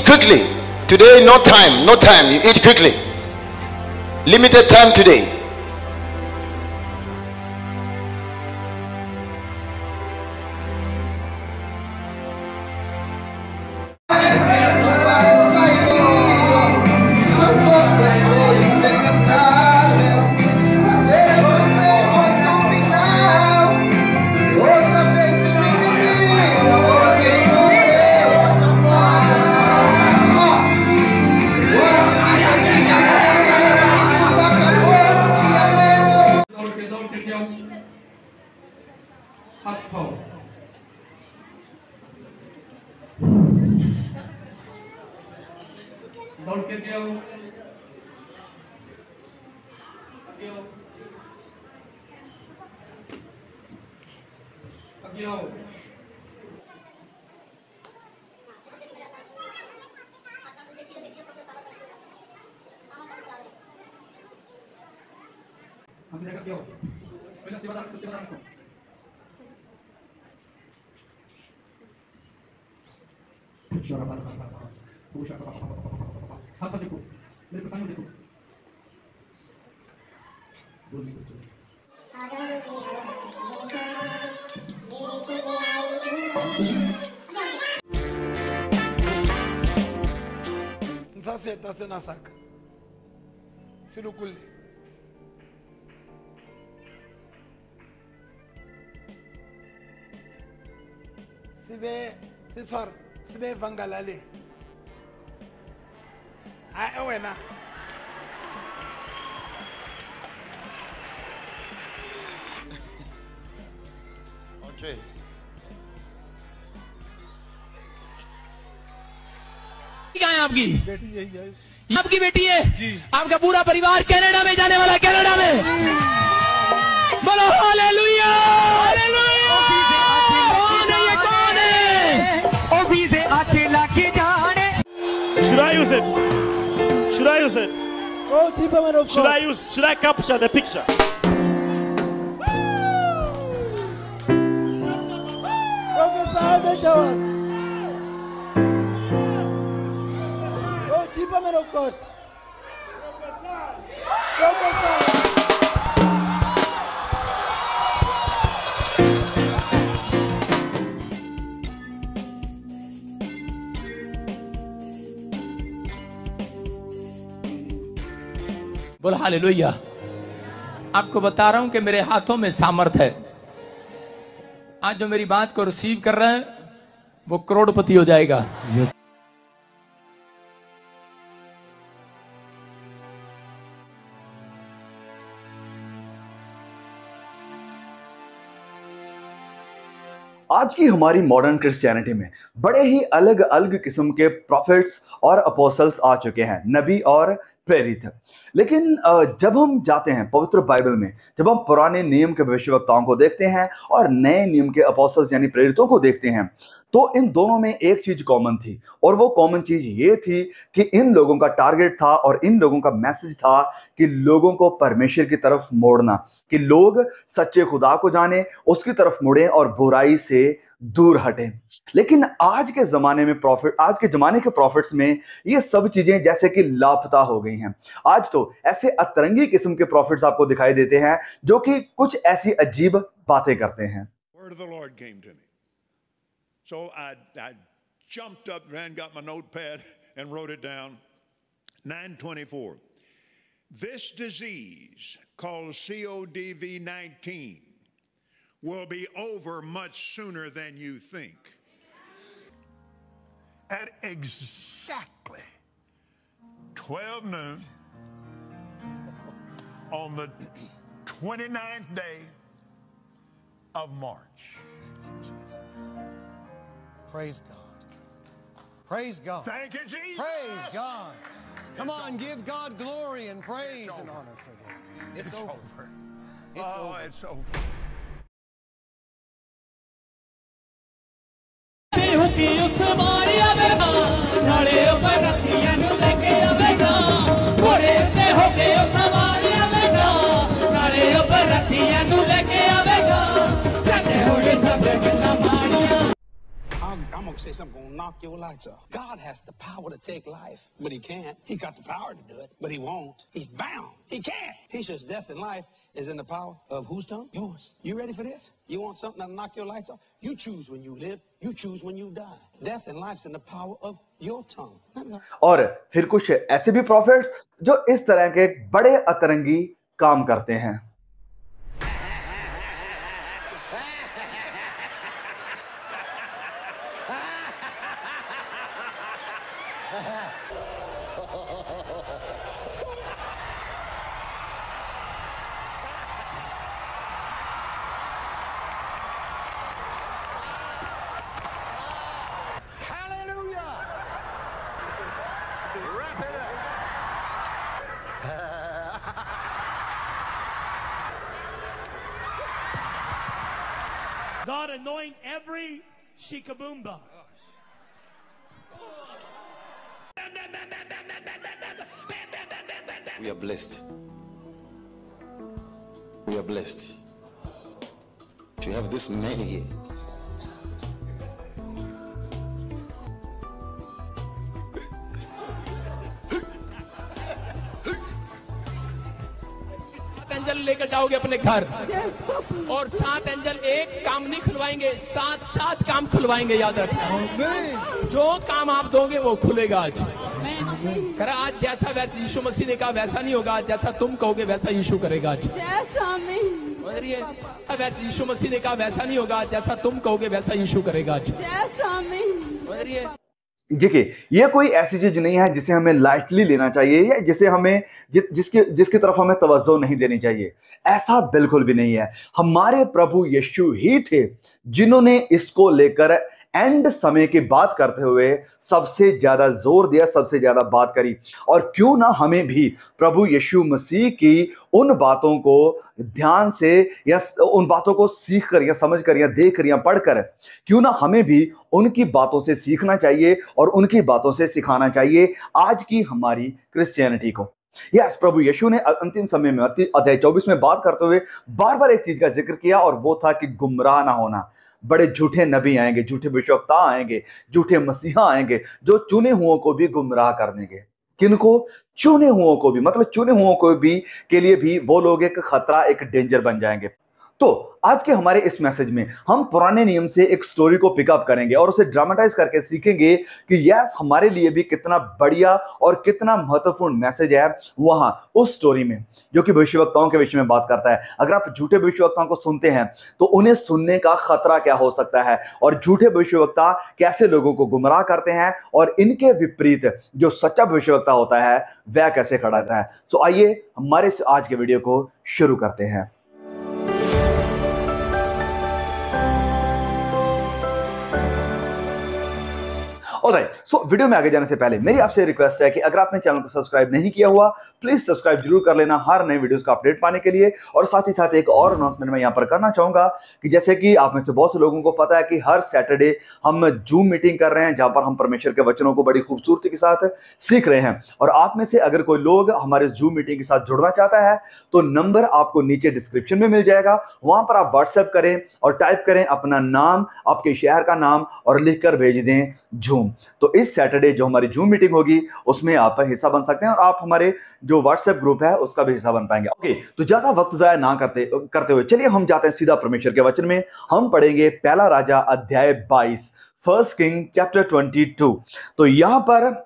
quickly. Today, no time, no time. You eat quickly. Limited time today. दौड़ के दिया पहले सेवा दान हाथ पर देखो, मेरे को सामने देखो। Nsa na saka. Silukule. Sibe vangalale. Wena. Okay. क्या है आपकी बेटी? यही है आपकी बेटी है जी। आपका पूरा परिवार कनाडा में जाने वाला है। कनाडा में बोलो हालेलुया हालेलुया। कौन है ओ वीज़े अकेला के जाने। Should I use it? Should I use it? Oh, deeper man of God. Should I capture the picture? Professor Bejawan. Oh, deeper man of God. Professor. बोलो हालेलुया। आपको बता रहा हूं कि मेरे हाथों में सामर्थ है। आज जो मेरी बात को रिसीव कर रहे हैं वो करोड़पति हो जाएगा। आज की हमारी मॉडर्न क्रिश्चियनिटी में बड़े ही अलग अलग किस्म के प्रॉफिट्स और अपोस्टल्स आ चुके हैं, नबी और प्रेरित। लेकिन जब हम जाते हैं पवित्र बाइबल में, जब हम पुराने नियम के भविष्यवक्ताओं को देखते हैं और नए नियम के अपोस्टल्स यानी प्रेरितों को देखते हैं, तो इन दोनों में एक चीज कॉमन थी, और वो कॉमन चीज ये थी कि इन लोगों का टारगेट था और इन लोगों का मैसेज था कि लोगों को परमेश्वर की तरफ मोड़ना, कि लोग सच्चे खुदा को जाने, उसकी तरफ मुड़े और बुराई से दूर हटें। लेकिन आज के जमाने के प्रॉफिट्स में ये सब चीजें जैसे कि लापता हो गई हैं। आज तो ऐसे अतरंगी किस्म के प्रॉफिट्स आपको दिखाई देते हैं जो कि कुछ ऐसी अजीब बातें करते हैं। Word of the Lord came to me. So I jumped up, got my notepad and wrote it down. 9:24. This disease called COVID-19 will be over much sooner than you think. At exactly 12 noon on the 29th day of March. Praise God. Praise God. Thank you, Jesus. Praise God. Come on, give God glory and praise and honor for this. It's over. It's over. It's over. I'm Bible says something gonna knock your lights off. God has the power to take life, but he can't. He got the power to do it, but he won't. He's bound. He can't. He says death and life is in the power of whose tongue? Yours. You ready for this? You want something that'll knock your lights off? You choose when you live. You choose when you die. Death and life's in the power of your tongue. और फिर कुछ ऐसे भी profits जो इस तरह के बड़े अतरंगी काम करते हैं। God anoint every shikaboomba. We are blessed. We are blessed to have this man here. Angel लेकर जाओगे अपने घर और 7 एंजल एक काम नहीं खुलवाएंगे, 7 काम खुलवाएंगे। याद रखना, जो काम आप दोगे वो खुलेगा आज। कर आज जैसा वैसा यीशु मसीह ने कहा वैसा नहीं होगा, जैसा तुम कहोगे वैसा यीशु करेगा आज। वैसा यीशु मसीह ने कहा वैसा नहीं होगा, जैसा तुम कहोगे वैसा यीशु करेगा आज। देखिए, ये कोई ऐसी चीज नहीं है जिसे हमें लाइटली लेना चाहिए या जिसे हमें जिसकी तरफ हमें तवज्जो नहीं देनी चाहिए। ऐसा बिल्कुल भी नहीं है। हमारे प्रभु यीशु ही थे जिन्होंने इसको लेकर एंड समय की बात करते हुए सबसे ज्यादा जोर दिया, सबसे ज्यादा बात करी। और क्यों ना हमें भी प्रभु यीशु मसीह की उन बातों को ध्यान से या उन बातों को सीख कर या समझ कर या देख कर या पढ़ कर, क्यों ना हमें भी उनकी बातों से सीखना चाहिए और उनकी बातों से सिखाना चाहिए आज की हमारी क्रिश्चियनिटी को। यस, प्रभु यीशु ने अंतिम समय में अध्याय 24 में बात करते हुए बार बार एक चीज का जिक्र किया, और वो था कि गुमराह ना होना। बड़े झूठे नबी आएंगे, झूठे भविष्यवक्ता आएंगे, झूठे मसीहा आएंगे जो चुने हुओं को भी गुमराह कर देंगे। किनको? चुने हुओं को भी, मतलब चुने हुओं को भी के लिए भी वो लोग एक खतरा, एक डेंजर बन जाएंगे। तो आज के हमारे इस मैसेज में हम पुराने नियम से एक स्टोरी को पिकअप करेंगे और उसे ड्रामेटाइज करके सीखेंगे कि यस, हमारे लिए भी कितना बढ़िया और कितना महत्वपूर्ण मैसेज है वहां उस स्टोरी में, जो कि भविष्यवक्ताओं के विषय में बात करता है। अगर आप झूठे भविष्यवक्ताओं को सुनते हैं तो उन्हें सुनने का खतरा क्या हो सकता है, और झूठे भविष्यवक्ता कैसे लोगों को गुमराह करते हैं, और इनके विपरीत जो सच्चा भविष्यवक्ता होता है वह कैसे खड़ा रहता है। सो आइए हमारे आज के वीडियो को शुरू करते हैं। ऑलराइट, सो वीडियो में आगे जाने से पहले मेरी आपसे रिक्वेस्ट है कि अगर आपने चैनल को सब्सक्राइब नहीं किया हुआ, प्लीज सब्सक्राइब जरूर कर लेना हर नए वीडियोस का अपडेट पाने के लिए। और साथ ही साथ एक और अनाउंसमेंट मैं यहाँ पर करना चाहूंगा कि जैसे कि आप में से बहुत से लोगों को पता है कि हर सैटरडे हम जूम मीटिंग कर रहे हैं जहां पर हम परमेश्वर के वचनों को बड़ी खूबसूरती के साथ सीख रहे हैं। और आप में से अगर कोई लोग हमारे जूम मीटिंग के साथ जुड़ना चाहता है तो नंबर आपको नीचे डिस्क्रिप्शन में मिल जाएगा, वहां पर आप व्हाट्सएप करें और टाइप करें अपना नाम, आपके शहर का नाम और लिखकर भेज दें जूम। तो इस सैटरडे जो हमारी जूम मीटिंग होगी उसमें आप हिस्सा बन सकते हैं और आप हमारे जो व्हाट्सएप ग्रुप है उसका भी हिस्सा बन पाएंगे। ओके, तो ज्यादा वक्त जाया ना करते हुए चलिए हम जाते हैं सीधा परमेश्वर के वचन में। हम पढ़ेंगे पहला राजा अध्याय 22, फर्स्ट किंग चैप्टर 22। तो यहां पर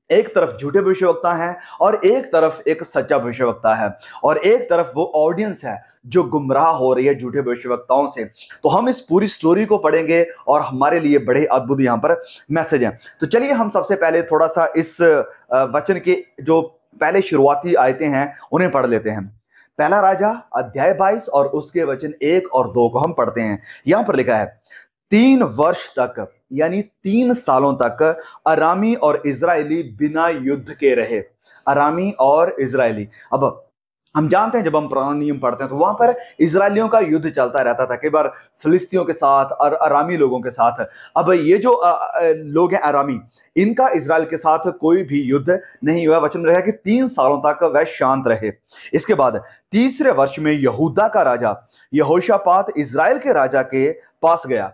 एक तरफ झूठे भविष्यवक्ता हैं और एक तरफ एक सच्चा भविष्यवक्ता है, और एक तरफ वो ऑडियंस है जो गुमराह हो रही है झूठे भविष्यवक्ताओं से। तो हम इस पूरी स्टोरी को पढ़ेंगे और हमारे लिए बड़े अद्भुत यहाँ पर मैसेज हैं। तो चलिए हम सबसे पहले थोड़ा सा इस वचन के जो पहले शुरुआती आयतें हैं उन्हें पढ़ लेते हैं। पहला राजा अध्याय 22 और उसके वचन 1 और 2 को हम पढ़ते हैं। यहां पर लिखा है, 3 वर्ष तक यानी 3 सालों तक अरामी और इजरायली बिना युद्ध के रहे। अरामी और इजरायली, अब हम जानते हैं जब हम पुराना नियम पढ़ते हैं तो वहां पर इजरायलियों का युद्ध चलता रहता था, कई बार फिलिस्तियों के साथ और अरामी लोगों के साथ। अब ये जो लोग हैं अरामी, इनका इजराइल के साथ कोई भी युद्ध नहीं हुआ। वचन रहा कि 3 सालों तक वह शांत रहे। इसके बाद तीसरे वर्ष में यहूदा का राजा यहोशापात इजराइल के राजा के पास गया।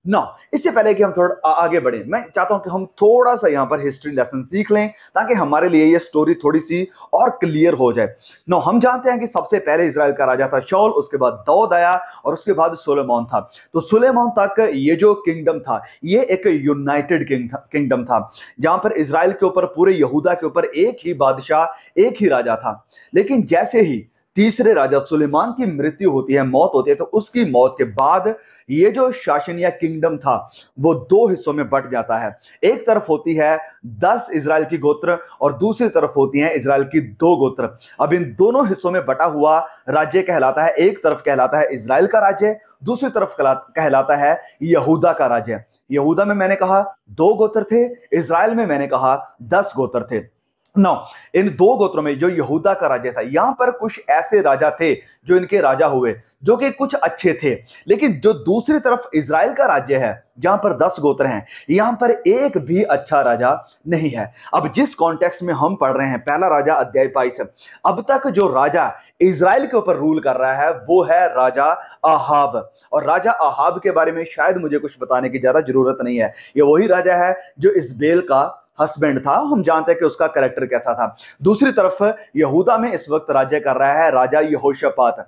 ना इससे पहले कि हम थोड़ा आगे बढ़े, मैं चाहता हूं कि हम थोड़ा सा यहां पर हिस्ट्री लेसन सीख लें ताकि हमारे लिए ये स्टोरी थोड़ी सी और क्लियर हो जाए। नो, हम जानते हैं कि सबसे पहले इजराइल का राजा था शाऊल, उसके बाद दाऊद आया और उसके बाद सुलेमान था। तो सुलेमान तक ये जो किंगडम था ये एक यूनाइटेड किंगडम था, जहां पर इजराइल के ऊपर, पूरे यहूदा के ऊपर एक ही बादशाह, एक ही राजा था। लेकिन जैसे ही तीसरे राजा सुलेमान की मृत्यु होती है, मौत होती है, तो उसकी मौत के बाद ये जो शासन या किंगडम था वो दो हिस्सों में बंट जाता है। एक तरफ होती है 10 इजराइल की गोत्र और दूसरी तरफ होती है इजराइल की 2 गोत्र। अब इन दोनों हिस्सों में बटा हुआ राज्य कहलाता है, एक तरफ कहलाता है इजराइल का राज्य, दूसरी तरफ कहलाता है यहूदा का राज्य। यहूदा में मैंने कहा 2 गोत्र थे, इजराइल में मैंने कहा 10 गोत्र थे। नौ, इन 2 गोत्रों में जो यहूदा का राज्य था, यहां पर कुछ ऐसे राजा थे जो इनके राजा हुए जो कि कुछ अच्छे थे, लेकिन जो दूसरी तरफ इजराइल का राज्य है जहां पर 10 गोत्र हैं, यहां पर एक भी अच्छा राजा नहीं है। अब जिस कॉन्टेक्स्ट में हम पढ़ रहे हैं, पहला राजा अध्याय 22, अब तक जो राजा इजराइल के ऊपर रूल कर रहा है वो है राजा आहाब। और राजा आहाब के बारे में शायद मुझे कुछ बताने की ज्यादा जरूरत नहीं है, ये वही राजा है जो इजबेल का हस्बैंड था, हम जानते हैं कि उसका कैरेक्टर कैसा था। दूसरी तरफ यहूदा में इस वक्त राज्य कर रहा है राजा यहोशापात।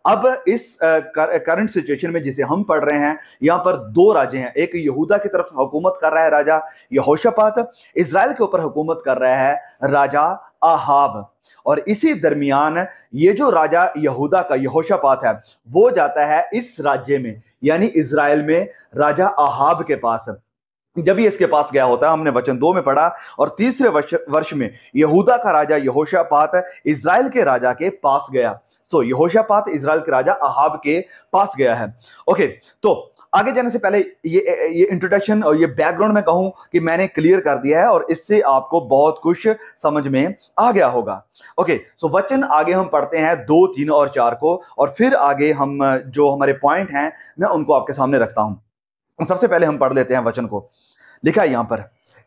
अब इस करंट सिचुएशन में जिसे हम पढ़ रहे हैं, यहां पर 2 राजे हैं, एक यहूदा की तरफ हुकूमत कर रहा है राजा यहोशापात, इजराइल के ऊपर हुकूमत कर रहा है राजा आहाब। और इसी दरमियान ये जो राजा यहूदा का यहोशापात है वो जाता है इस राज्य में यानी इजराइल में राजा आहाब के पास। जब ही इसके पास गया होता है, हमने वचन 2 में पढ़ा, और तीसरे वर्ष में यहूदा का राजा यहोशापात इजराइल के राजा के पास गया। यहोशापात इजराइल के राजा आहाब के पास गया है। ओके, तो आगे जाने से पहले ये इंट्रोडक्शन और ये बैकग्राउंड में कहूं कि मैंने क्लियर कर दिया है और इससे आपको बहुत कुछ समझ में आ गया होगा। ओके, वचन आगे हम पढ़ते हैं 2, 3 और 4 को, और फिर आगे हम जो हमारे पॉइंट हैं मैं उनको आपके सामने रखता हूं। सबसे पहले हम पढ़ लेते हैं वचन को। लिखा है यहां पर,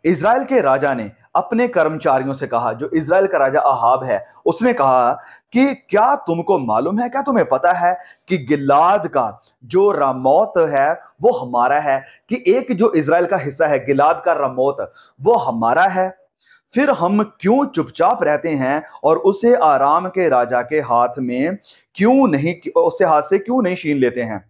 इजराइल के राजा ने अपने कर्मचारियों से कहा, जो इजराइल का राजा आहाब है उसने कहा कि क्या तुमको मालूम है, क्या तुम्हें पता है कि गिलाद का जो रामोत है वो हमारा है, कि एक जो इजराइल का हिस्सा है गिलाद का रामोत वो हमारा है। फिर हम क्यों चुपचाप रहते हैं और उसे आराम के राजा के हाथ में क्यों नहीं, उससे हाथ से क्यों नहीं छीन लेते हैं।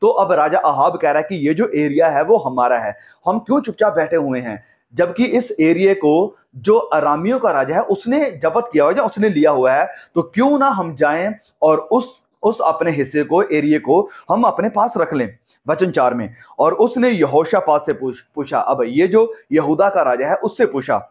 तो अब राजा आहाब कह रहा है कि ये जो एरिया है वो हमारा है, हम क्यों चुपचाप बैठे हुए हैं, जबकि इस एरिया को जो अरामियों का राजा है उसने जब्त किया हुआ है, उसने लिया हुआ है, तो क्यों ना हम जाएं और उस अपने हिस्से को, एरिया को हम अपने पास रख लें। वचन 4 में, और उसने यहोशापात से पूछा, अब ये जो यहूदा का राजा है उससे पूछा,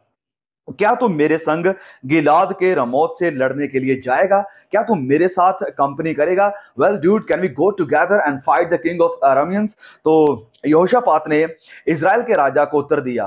क्या तुम मेरे संग गिलाद के रामोत से लड़ने के लिए जाएगा, क्या तुम मेरे साथ कंपनी करेगा। Well dude, can we go together and fight the king of Arameans. तो यहोशापात ने इजराइल के राजा को उत्तर दिया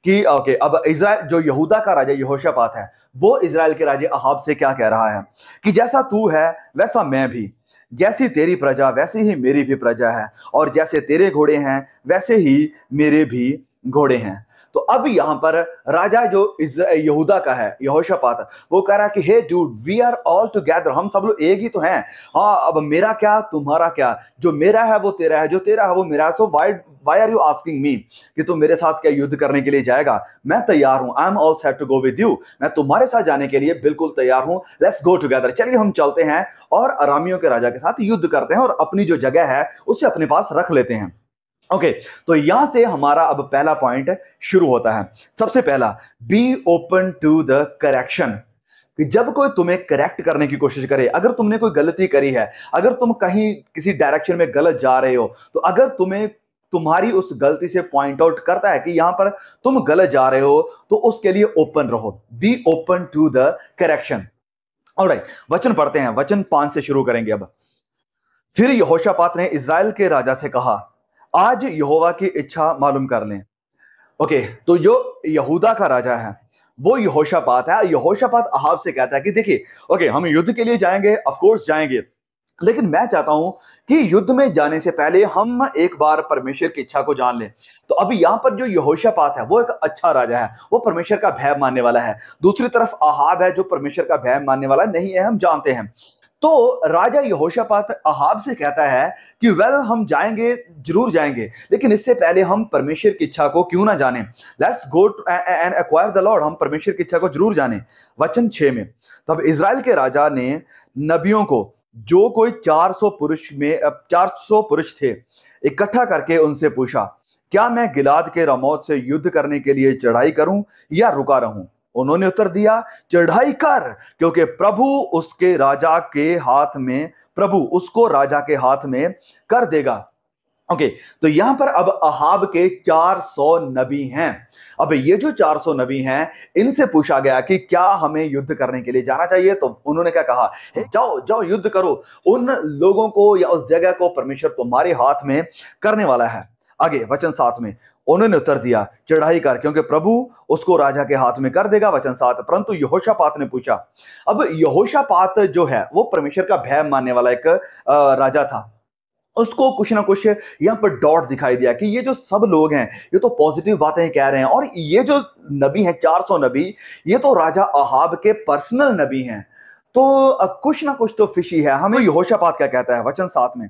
कि ओके, अब इजराइल जो यहूदा का राजा यहोशापात है वो इजराइल के राजा आहाब से क्या कह रहा है कि जैसा तू है वैसा मैं भी, जैसी तेरी प्रजा वैसी ही मेरी भी प्रजा है, और जैसे तेरे घोड़े हैं वैसे ही मेरे भी घोड़े हैं। तो अब यहां पर राजा जो यहूदा का है यहोशापात, वो कह रहा है कि hey dude, we are all together, हम सब लोग एक ही तो हैं। हाँ, अब मेरा क्या तुम्हारा क्या, जो मेरा है वो तेरा है, जो तेरा है वो मेरा है। So why are you asking me कि तुम मेरे साथ क्या युद्ध करने के लिए जाएगा। मैं तैयार हूं, I am all set to go with you, मैं तुम्हारे साथ जाने के लिए बिल्कुल तैयार हूं। लेट्स गो टुगेदर, चलिए हम चलते हैं और अरामियों के राजा के साथ युद्ध करते हैं और अपनी जो जगह है उसे अपने पास रख लेते हैं। ओके, तो यहां से हमारा अब पहला पॉइंट शुरू होता है। सबसे पहला, be open to the correction, कि जब कोई तुम्हें करेक्ट करने की कोशिश करे, अगर तुमने कोई गलती करी है, अगर तुम कहीं किसी डायरेक्शन में गलत जा रहे हो, तो अगर तुम्हें तुम्हारी उस गलती से पॉइंट आउट करता है कि यहां पर तुम गलत जा रहे हो, तो उसके लिए ओपन रहो, be open to the correction. Alright, वचन पढ़ते हैं, वचन 5 से शुरू करेंगे। अब फिर यहोशापात ने इजराइल के राजा से कहा, आज यहोवा की इच्छा मालूम कर लें। ओके, तो जो यहूदा का राजा है वो यहोशापात है। यहोशापात आहाब से कहता है कि देखिए, ओके, हम युद्ध के लिए जाएंगे, ऑफ कोर्स जाएंगे, लेकिन मैं चाहता हूं कि युद्ध में जाने से पहले हम एक बार परमेश्वर की इच्छा को जान लें। तो अभी यहां पर जो यहोशापात है वो एक अच्छा राजा है, वो परमेश्वर का भय मानने वाला है। दूसरी तरफ आहाब है जो परमेश्वर का भय मानने वाला नहीं है, हम जानते हैं। तो राजा यहोशापात अहाब से कहता है कि वेल हम जाएंगे, जरूर जाएंगे, लेकिन इससे पहले हम परमेश्वर की इच्छा को क्यों ना जाने। Let's go and acquire the Lord, हम परमेश्वर की इच्छा को जरूर जाने। वचन 6 में, तब इजराइल के राजा ने नबियों को, जो कोई 400 पुरुष थे, इकट्ठा करके उनसे पूछा, क्या मैं गिलाद के रमौत से युद्ध करने के लिए चढ़ाई करूं या रुका रहूं? उन्होंने उत्तर दिया, चढ़ाई कर, क्योंकि प्रभु उसको राजा के हाथ में कर देगा। ओके, तो यहां पर अब अहाब के 400 नबी हैं। अब ये जो 400 नबी हैं, इनसे पूछा गया कि क्या हमें युद्ध करने के लिए जाना चाहिए? तो उन्होंने क्या कहा, जाओ जाओ युद्ध करो, उन लोगों को या उस जगह को परमेश्वर तुम्हारे हाथ में करने वाला है। आगे वचन 7 में, उन्होंने उत्तर दिया, चढ़ाई कर, क्योंकि प्रभु उसको राजा के हाथ में कर देगा। वचन 7, परंतु यहोशापात ने पूछा। अब यहोशापात जो है वो परमेश्वर का भय मानने वाला एक राजा था। उसको कुछ ना कुछ यहाँ पर डॉट दिखाई दिया कि ये जो सब लोग हैं ये तो पॉजिटिव बातें कह रहे हैं, और ये जो नबी हैं 400 नबी, ये तो राजा अहाब के पर्सनल नबी हैं, तो कुछ ना कुछ तो फिशी है। हमें यहोशापात क्या कहता है वचन 7 में,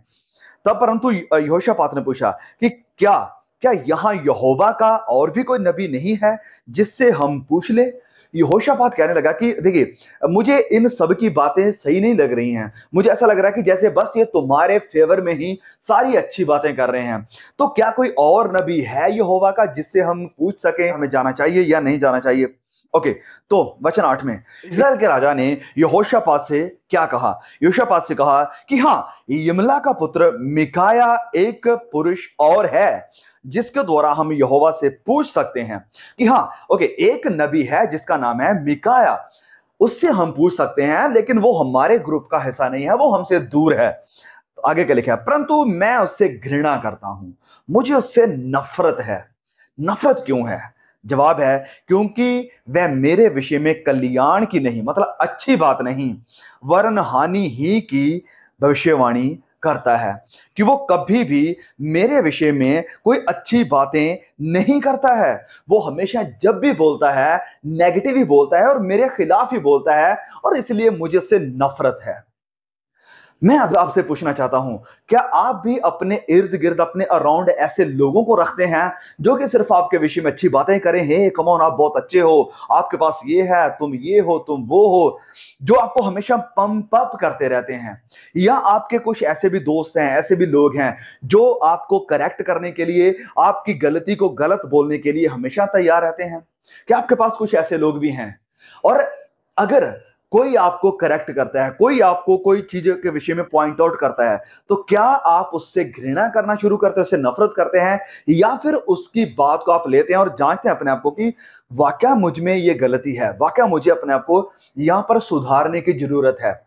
तब परंतु यहोशापात ने पूछा कि क्या यहां यहोवा का और भी कोई नबी नहीं है जिससे हम पूछ ले? यहोशापात कहने लगा कि देखिए, मुझे इन सब की बातें सही नहीं लग रही हैं, मुझे ऐसा लग रहा है कि जैसे बस ये तुम्हारे फेवर में ही सारी अच्छी बातें कर रहे हैं। तो क्या कोई और नबी है यहोवा का जिससे हम पूछ सकें हमें जाना चाहिए या नहीं जाना चाहिए? ओके, तो वचन 8 में इजराइल के राजा ने यहोशापात से क्या कहा? यहोशापात से कहा कि हाँ, यिम्ला का पुत्र मिकाया एक पुरुष और है जिसके द्वारा हम यहोवा से पूछ सकते हैं कि हाँ, ओके, एक नबी है जिसका नाम है मिकाया, उससे हम पूछ सकते हैं, लेकिन वो हमारे ग्रुप का हिस्सा नहीं है, वो हमसे दूर है। तो आगे क्या लिखा है, परंतु मैं उससे घृणा करता हूं, मुझे उससे नफरत है। नफरत क्यों है? जवाब है, क्योंकि वह मेरे विषय में कल्याण की नहीं, मतलब अच्छी बात नहीं, वरन हानि ही की भविष्यवाणी करता है, कि वो कभी भी मेरे विषय में कोई अच्छी बातें नहीं करता है। वो हमेशा जब भी बोलता है नेगेटिव ही बोलता है और मेरे खिलाफ ही बोलता है, और इसलिए मुझे उससे नफरत है। मैं अब आपसे पूछना चाहता हूं, क्या आप भी अपने इर्द गिर्द, अपने अराउंड ऐसे लोगों को रखते हैं जो कि सिर्फ आपके विषय में अच्छी बातें करें? हे कम ऑन, आप बहुत अच्छे हो, आपके पास ये है, तुम ये हो, तुम वो हो, जो आपको हमेशा पंप अप करते रहते हैं? या आपके कुछ ऐसे भी दोस्त हैं, ऐसे भी लोग हैं जो आपको करेक्ट करने के लिए, आपकी गलती को गलत बोलने के लिए हमेशा तैयार रहते हैं? क्या आपके पास कुछ ऐसे लोग भी हैं? और अगर कोई आपको करेक्ट करता है, कोई आपको कोई चीज के विषय में पॉइंट आउट करता है, तो क्या आप उससे घृणा करना शुरू करते हैं, उससे नफरत करते हैं, या फिर उसकी बात को आप लेते हैं और जांचते हैं अपने आप को कि वाकया मुझ में ये गलती है, वाकया मुझे अपने आप को यहां पर सुधारने की जरूरत है?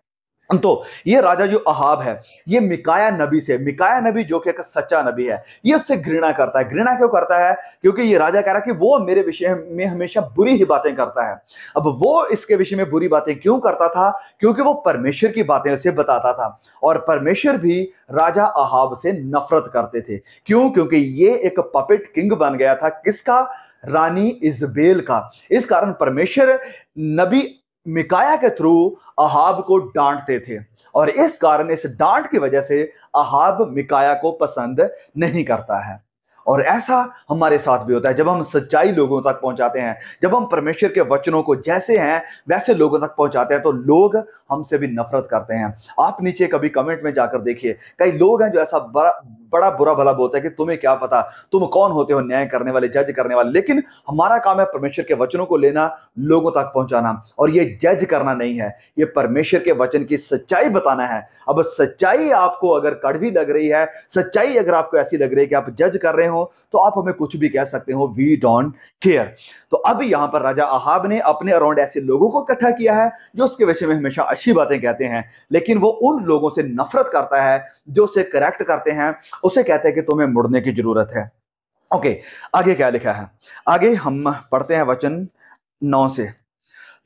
तो ये राजा जो अहाब है, ये मिकाया नबी जो कि एक सच्चा नबी है, ये उससे घृणा करता है। घृणा क्यों करता है? क्योंकि ये राजा कह रहा है कि वो मेरे विषय में हमेशा बुरी ही बातें करता है। अब वो इसके विषय में बुरी बातें क्यों करता था? क्योंकि वो परमेश्वर की बातें उसे बताता था, और परमेश्वर भी राजा अहाब से नफरत करते थे। क्यों? क्योंकि ये एक पपेट किंग बन गया था। किसका? रानी इजबेल का। इस कारण परमेश्वर नबी मिकाया के थ्रू अहाब को डांटते थे, और इस कारण, इस डांट की वजह से अहाब मिकाया को पसंद नहीं करता है। और ऐसा हमारे साथ भी होता है। जब हम सच्चाई लोगों तक पहुंचाते हैं, जब हम परमेश्वर के वचनों को जैसे हैं वैसे लोगों तक पहुंचाते हैं, तो लोग हमसे भी नफरत करते हैं। आप नीचे कभी कमेंट में जाकर देखिए, कई लोग हैं जो ऐसा बड़ा बुरा भला बोलता है कि तुम्हें क्या पता, तुम कौन होते हो न्याय करने वाले, जज करने वाले। लेकिन हमारा काम है परमेश्वर के वचनों को लेना, लोगों तक पहुंचाना, और ये जज करना नहीं है, ये परमेश्वर के वचन की सच्चाई बताना है। अब सच्चाई आपको अगर कड़वी लग रही है, सच्चाई अगर आपको ऐसी लग रही है कि आप जज कर रहे हो, तो आप हमें कुछ भी कह सकते हो, वी डोंट केयर। तो अब यहां पर राजा अहाब ने अपने अराउंड ऐसे लोगों को इकट्ठा किया है जो उसके विषय में हमेशा अच्छी बातें कहते हैं, लेकिन वो उन लोगों से नफरत करता है जो उसे करेक्ट करते हैं, उसे कहते हैं कि तुम्हें मुड़ने की जरूरत है। ओके, आगे क्या लिखा है? आगे हम पढ़ते हैं वचन 9 से।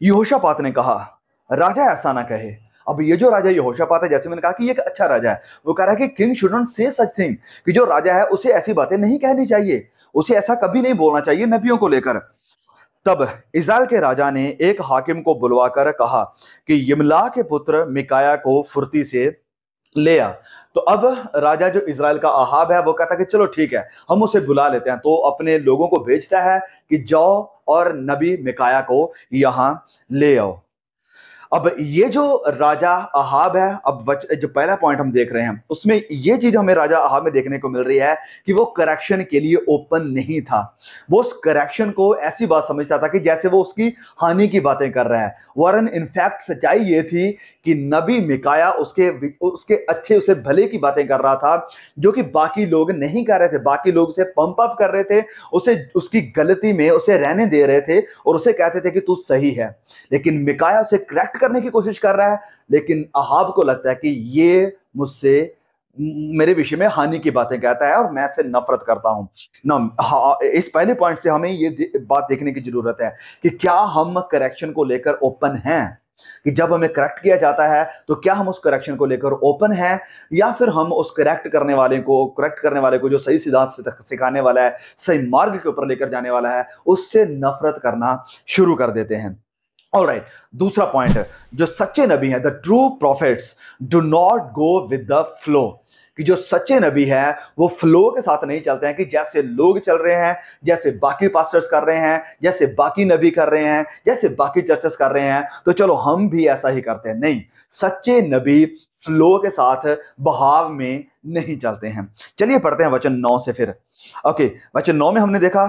यहोशापात ने कहा, राजा ऐसा ना कहे। अब ये जो राजा यहोशापात है, जैसे मैंने कहा कि ये एक अच्छा राजा है, वो कह रहा है कि किंग शुड नॉट से सच थिंग, कि जो राजा है उसे ऐसी बातें नहीं कहनी चाहिए, उसे ऐसा कभी नहीं बोलना चाहिए नबियों को लेकर। तब इज़राइल के राजा ने एक हाकिम को बुलवाकर कहा कि यिम्ला के पुत्र मिकाया को फुर्ती से ले आ। तो अब राजा जो इज़राइल का अहाब है वो कहता है कि चलो ठीक है, हम उसे बुला लेते हैं। तो अपने लोगों को भेजता है कि जाओ और नबी मिकाया को यहां ले आओ। अब ये जो राजा अहाब है, अब जो पहला पॉइंट हम देख रहे हैं उसमें ये चीज हमें राजा अहाब में देखने को मिल रही है कि वो करेक्शन के लिए ओपन नहीं था। वो उस करेक्शन को ऐसी बात समझता था कि जैसे वो उसकी हानि की बातें कर रहा है, वरन इनफैक्ट सच्चाई ये थी कि नबी मिकाया उसके अच्छे, उसे भले की बातें कर रहा था, जो कि बाकी लोग नहीं कर रहे थे। बाकी लोग उसे पंप अप कर रहे थे, उसे उसकी गलती में उसे रहने दे रहे थे और उसे कहते थे कि तू सही है। लेकिन मिकाया उसे करेक्ट करने की कोशिश कर रहा है, लेकिन अहाब को लगता है कि ये मुझसे, मेरे विषय में हानि की बातें कहता है और मैं इससे नफरत करता हूं ना। इस पहले पॉइंट से हमें ये बात देखने की जरूरत है कि क्या हम करेक्शन को लेकर ओपन हैं, कि जब हमें करेक्ट किया जाता है तो क्या हम उस करेक्शन को लेकर ओपन हैं, या फिर हम उस करेक्ट करने वाले को जो सही सिद्धांत सिखाने वाला है, सही मार्ग के ऊपर लेकर जाने वाला है, उससे नफरत करना शुरू कर देते हैं। ऑलराइट, दूसरा पॉइंट, जो सच्चे नबी हैं, the true profits do not go with the flow, कि जो सच्चे नबी है वो फ्लो के साथ नहीं चलते हैं कि जैसे लोग चल रहे हैं, जैसे बाकी पास्टर्स कर रहे हैं, जैसे बाकी नबी कर रहे हैं, जैसे बाकी चर्चेस कर रहे हैं, तो चलो हम भी ऐसा ही करते हैं। नहीं, सच्चे नबी फ्लो के साथ बहाव में नहीं चलते हैं। चलिए पढ़ते हैं वचन 9 से फिर। ओके, वचन 9 में हमने देखा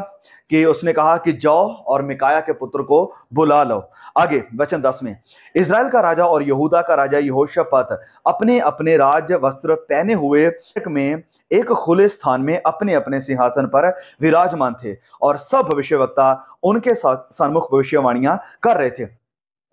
कि उसने कहा कि जाओ और मिकाया के पुत्र को बुला लो। आगे वचन 10 में, इज़राइल का राजा और यहूदा का राजा यहोशापात अपने अपने राज वस्त्र पहने हुए में एक खुले स्थान में अपने अपने सिंहासन पर विराजमान थे और सब भविष्यवक्ता उनके सन्मुख भविष्यवाणियां कर रहे थे।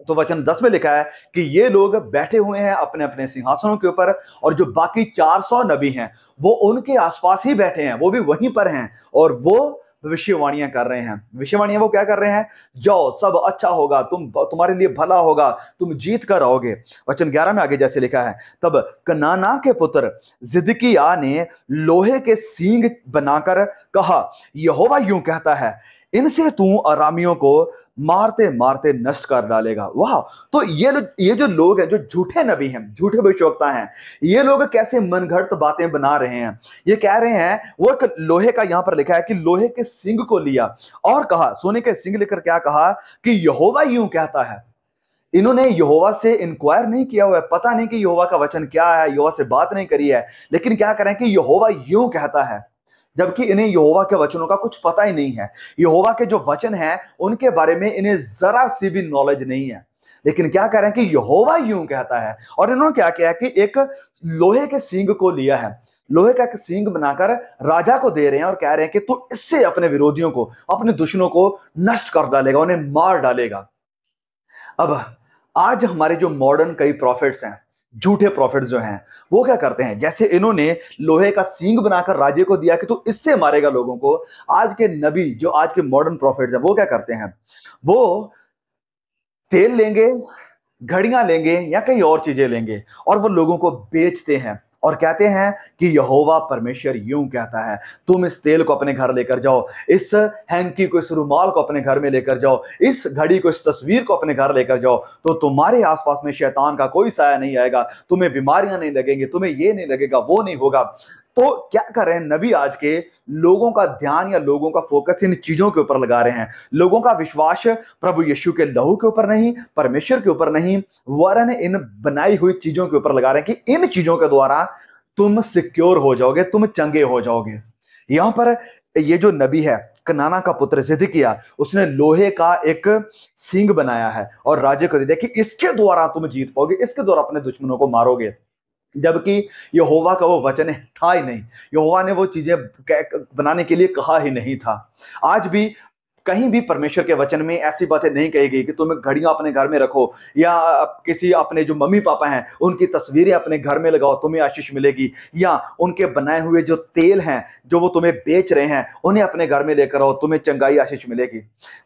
तो वचन 10 में लिखा है कि ये लोग बैठे हुए हैं अपने अपने सिंहासनों के ऊपर, और जो बाकी 400 नबी हैं वो उनके आसपास ही बैठे हैं, वो भी वहीं पर हैं, और वो भविष्यवाणियां कर रहे हैं। भविष्यवाणियां वो क्या कर रहे हैं? जाओ, सब अच्छा होगा, तुम्हारे लिए भला होगा, तुम जीत कर आओगे। वचन 11 में आगे जैसे लिखा है, तब कनाना के पुत्र जिदकिया ने लोहे के सींग बनाकर कहा, यहोवा यूं कहता है, इनसे तू अरामियों को मारते मारते नष्ट कर डालेगा। वाह! तो ये जो लोग हैं, जो झूठे नबी हैं, झूठे भविष्यवक्ता हैं, ये लोग कैसे मनगढ़ंत बातें बना रहे हैं। ये कह रहे हैं, वो एक लोहे का, यहां पर लिखा है कि लोहे के सींग को लिया और कहा, सोने के सींग लेकर क्या कहा कि यहोवा यूं कहता है। इन्होंने यहोवा से इंक्वायर नहीं किया हुआ है, पता नहीं कि यहोवा का वचन क्या है, यहोवा से बात नहीं करी है, लेकिन क्या करें कि यहोवा यूं कहता है, जबकि इन्हें यहोवा के वचनों का कुछ पता ही नहीं है। यहोवा के जो वचन हैं उनके बारे में इन्हें जरा सी भी नॉलेज नहीं है, लेकिन क्या कह रहे हैं कि यहोवा यूं कहता है। और इन्होंने क्या किया कि एक लोहे के सींग को लिया है, लोहे का एक सींग बनाकर राजा को दे रहे हैं और कह रहे हैं कि तू इससे अपने विरोधियों को, अपने दुश्मनों को नष्ट कर डालेगा, उन्हें मार डालेगा। अब आज हमारे जो मॉडर्न कई प्रॉफिट्स हैं, झूठे प्रॉफिट जो हैं, वो क्या करते हैं, जैसे इन्होंने लोहे का सींग बनाकर राजे को दिया कि तू इससे मारेगा लोगों को, आज के नबी, जो आज के मॉडर्न प्रॉफिट्स हैं, वो क्या करते हैं, वो तेल लेंगे, घड़ियां लेंगे या कई और चीजें लेंगे और वो लोगों को बेचते हैं और कहते हैं कि यहोवा परमेश्वर यूं कहता है, तुम इस तेल को अपने घर लेकर जाओ, इस हैंकी को, इस रुमाल को अपने घर में लेकर जाओ, इस घड़ी को, इस तस्वीर को अपने घर लेकर जाओ, तो तुम्हारे आसपास में शैतान का कोई साया नहीं आएगा, तुम्हें बीमारियां नहीं लगेंगी, तुम्हें ये नहीं लगेगा, वो नहीं होगा। तो क्या कर रहे हैं नबी, आज के लोगों का ध्यान या लोगों का फोकस इन चीजों के ऊपर लगा रहे हैं। लोगों का विश्वास प्रभु यीशु के लहू के ऊपर नहीं, परमेश्वर के ऊपर नहीं, वरन इन बनाई हुई चीजों के ऊपर लगा रहे हैं कि इन चीजों के द्वारा तुम सिक्योर हो जाओगे, तुम चंगे हो जाओगे। यहां पर ये जो नबी है, कनाना का पुत्र सिदकिय्याह, उसने लोहे का एक सींग बनाया है और राजे को दे दिया कि इसके द्वारा तुम जीत पाओगे, इसके द्वारा अपने दुश्मनों को मारोगे। जबकि यहोवा का वो वचन था ही नहीं, यहोवा ने वो चीजें बनाने के लिए कहा ही नहीं था। आज भी कहीं भी परमेश्वर के वचन में ऐसी बातें नहीं कही गई कि तुम घड़ियां अपने घर में रखो या किसी अपने जो मम्मी पापा हैं उनकी तस्वीरें अपने घर में लगाओ, तुम्हें आशीष मिलेगी, या उनके बनाए हुए जो तेल हैं जो वो तुम्हें बेच रहे हैं उन्हें अपने घर में लेकर आओ, तुम्हें चंगाई आशीष मिलेगी।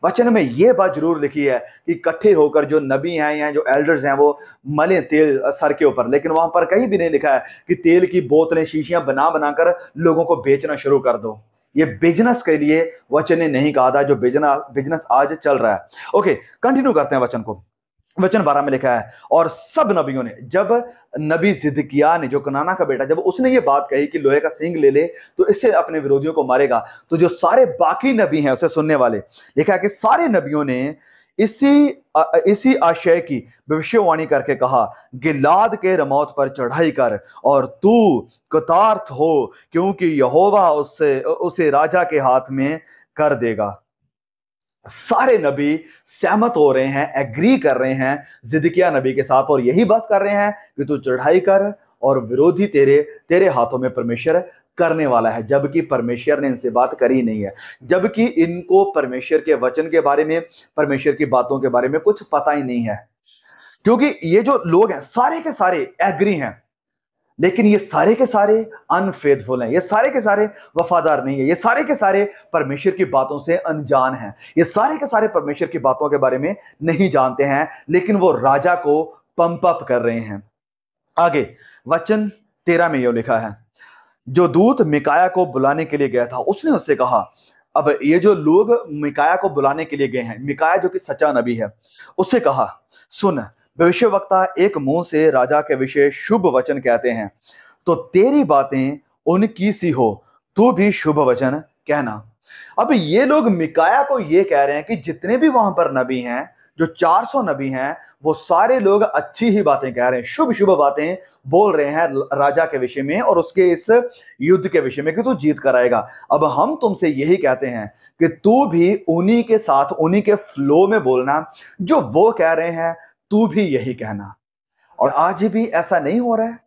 वचन में ये बात जरूर लिखी है कि इकट्ठे होकर जो नबी हैं या जो एल्डर्स हैं वो मले तेल सर के ऊपर, लेकिन वहां पर कहीं भी नहीं लिखा है कि तेल की बोतलें, शीशियां बना बनाकर लोगों को बेचना शुरू कर दो। ये बिजनेस के लिए वचन ने नहीं कहा था जो बिजनेस आज चल रहा है। ओके, कंटिन्यू करते हैं वचन को। वचन 12 में लिखा है, और सब नबियों ने, जब नबी जिदकिया ने, जो कनाना का बेटा, जब उसने ये बात कही कि लोहे का सींग ले ले तो इससे अपने विरोधियों को मारेगा, तो जो सारे बाकी नबी हैं उसे सुनने वाले, लिखा है कि सारे नबियों ने इसी आशय की भविष्यवाणी करके कहा, गिलाद के रमौत पर चढ़ाई कर और तू कृतार्थ हो, क्योंकि यहोवा उसे राजा के हाथ में कर देगा। सारे नबी सहमत हो रहे हैं, एग्री कर रहे हैं जिदकिया नबी के साथ, और यही बात कर रहे हैं कि तू चढ़ाई कर और विरोधी तेरे हाथों में परमेश्वर करने वाला है, जबकि परमेश्वर ने इनसे बात करी नहीं है, जबकि इनको परमेश्वर के वचन के बारे में, परमेश्वर की बातों के बारे में कुछ पता ही नहीं है। क्योंकि ये जो लोग हैं सारे के सारे एग्री हैं, लेकिन ये सारे के सारे अनफेथफुल हैं, ये सारे के सारे वफादार नहीं है, ये सारे के सारे परमेश्वर की बातों से अनजान हैं, ये सारे के सारे परमेश्वर की बातों के बारे में नहीं जानते हैं, लेकिन वो राजा को पंप अप कर रहे हैं। आगे वचन 13 में यह लिखा है, जो दूत मिकाया को बुलाने के लिए गया था उसने उससे कहा। अब ये जो लोग मिकाया को बुलाने के लिए गए हैं, मिकाया जो कि सच्चा नबी है, उससे कहा, सुन, भविष्यवक्ता एक मुंह से राजा के विषय शुभ वचन कहते हैं, तो तेरी बातें उनकी सी हो, तू भी शुभ वचन कहना। अब ये लोग मिकाया को ये कह रहे हैं कि जितने भी वहां पर नबी हैं, जो 400 नबी हैं, वो सारे लोग अच्छी ही बातें कह रहे हैं, शुभ शुभ बातें बोल रहे हैं राजा के विषय में और उसके इस युद्ध के विषय में कि तू जीत कर आएगा। अब हम तुमसे यही कहते हैं कि तू भी उन्हीं के साथ, उन्हीं के फ्लो में बोलना, जो वो कह रहे हैं तू भी यही कहना। और आज भी ऐसा नहीं हो रहा है?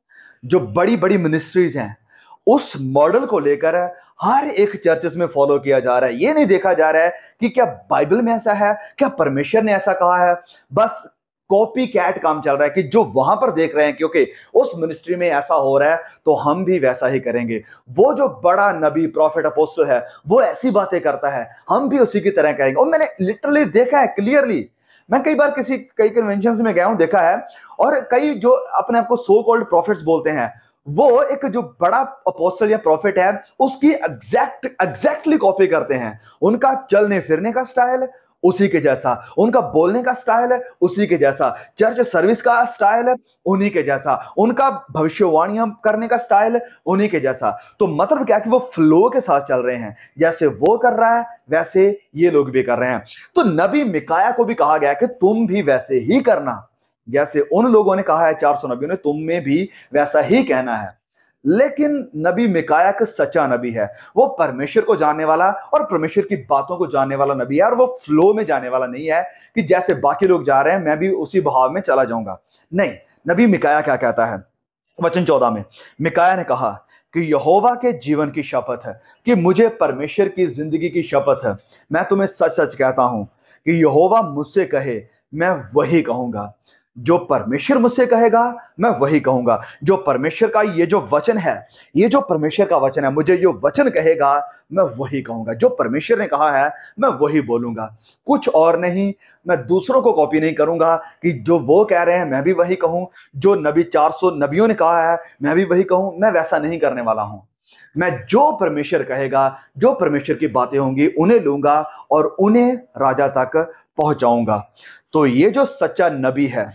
जो बड़ी बड़ी मिनिस्ट्रीज हैं, उस मॉडल को लेकर हर एक चर्चेस में फॉलो किया जा रहा है। ये नहीं देखा जा रहा है कि क्या बाइबल में ऐसा है, क्या परमेश्वर ने ऐसा कहा है। बस कॉपी कैट काम चल रहा है कि जो वहां पर देख रहे हैं क्योंकि उस मिनिस्ट्री में ऐसा हो रहा है तो हम भी वैसा ही करेंगे। वो जो बड़ा नबी, प्रॉफिट, अपोस्टल है, वो ऐसी बातें करता है, हम भी उसी की तरह करेंगे। और मैंने लिटरली देखा है क्लियरली, मैं कई बार कई कन्वेंशंस में गया हूं, देखा है, और कई जो अपने आप को सो कॉल्ड प्रॉफिट्स बोलते हैं, वो एक जो बड़ा अपोस्टल या प्रॉफिट है उसकी एग्जैक्टली कॉपी करते हैं। उनका चलने फिरने का स्टाइल उसी के जैसा, उनका बोलने का स्टाइल है उसी के जैसा, चर्च सर्विस का स्टाइल है उन्हीं के जैसा, उनका भविष्यवाणियां करने का स्टाइल उन्हीं के जैसा। तो मतलब क्या कि वो फ्लो के साथ चल रहे हैं, जैसे वो कर रहा है वैसे ये लोग भी कर रहे हैं। तो नबी मिकाया को भी कहा गया कि तुम भी वैसे ही करना, जैसे उन लोगों ने कहा है 400 नबियों ने, तुम में भी वैसा ही कहना है। लेकिन नबी मिकाया का सच्चा नबी है, वो परमेश्वर को जानने वाला और परमेश्वर की बातों को जानने वाला नबी है, और वो फ्लो में जाने वाला नहीं है कि जैसे बाकी लोग जा रहे हैं मैं भी उसी बहाव में चला जाऊंगा। नहीं, नबी मिकाया क्या कहता है? वचन 14 में मिकाया ने कहा कि यहोवा के जीवन की शपथ है, कि मुझे परमेश्वर की जिंदगी की शपथ है, मैं तुम्हें सच सच कहता हूं कि यहोवा मुझसे कहे मैं वही कहूंगा, जो परमेश्वर मुझसे कहेगा मैं वही कहूंगा। जो परमेश्वर का ये जो वचन है, ये जो परमेश्वर का वचन है, मुझे जो वचन कहेगा मैं वही कहूंगा, जो परमेश्वर ने कहा है मैं वही बोलूंगा, कुछ और नहीं। मैं दूसरों को कॉपी नहीं करूंगा कि जो वो कह रहे हैं मैं भी वही कहूं, जो नबी 400 नबियों ने कहा है मैं भी वही कहूं, मैं वैसा नहीं करने वाला हूं। मैं जो परमेश्वर कहेगा, जो परमेश्वर की बातें होंगी उन्हें लूंगा और उन्हें राजा तक पहुंचाऊंगा। तो ये जो सच्चा नबी है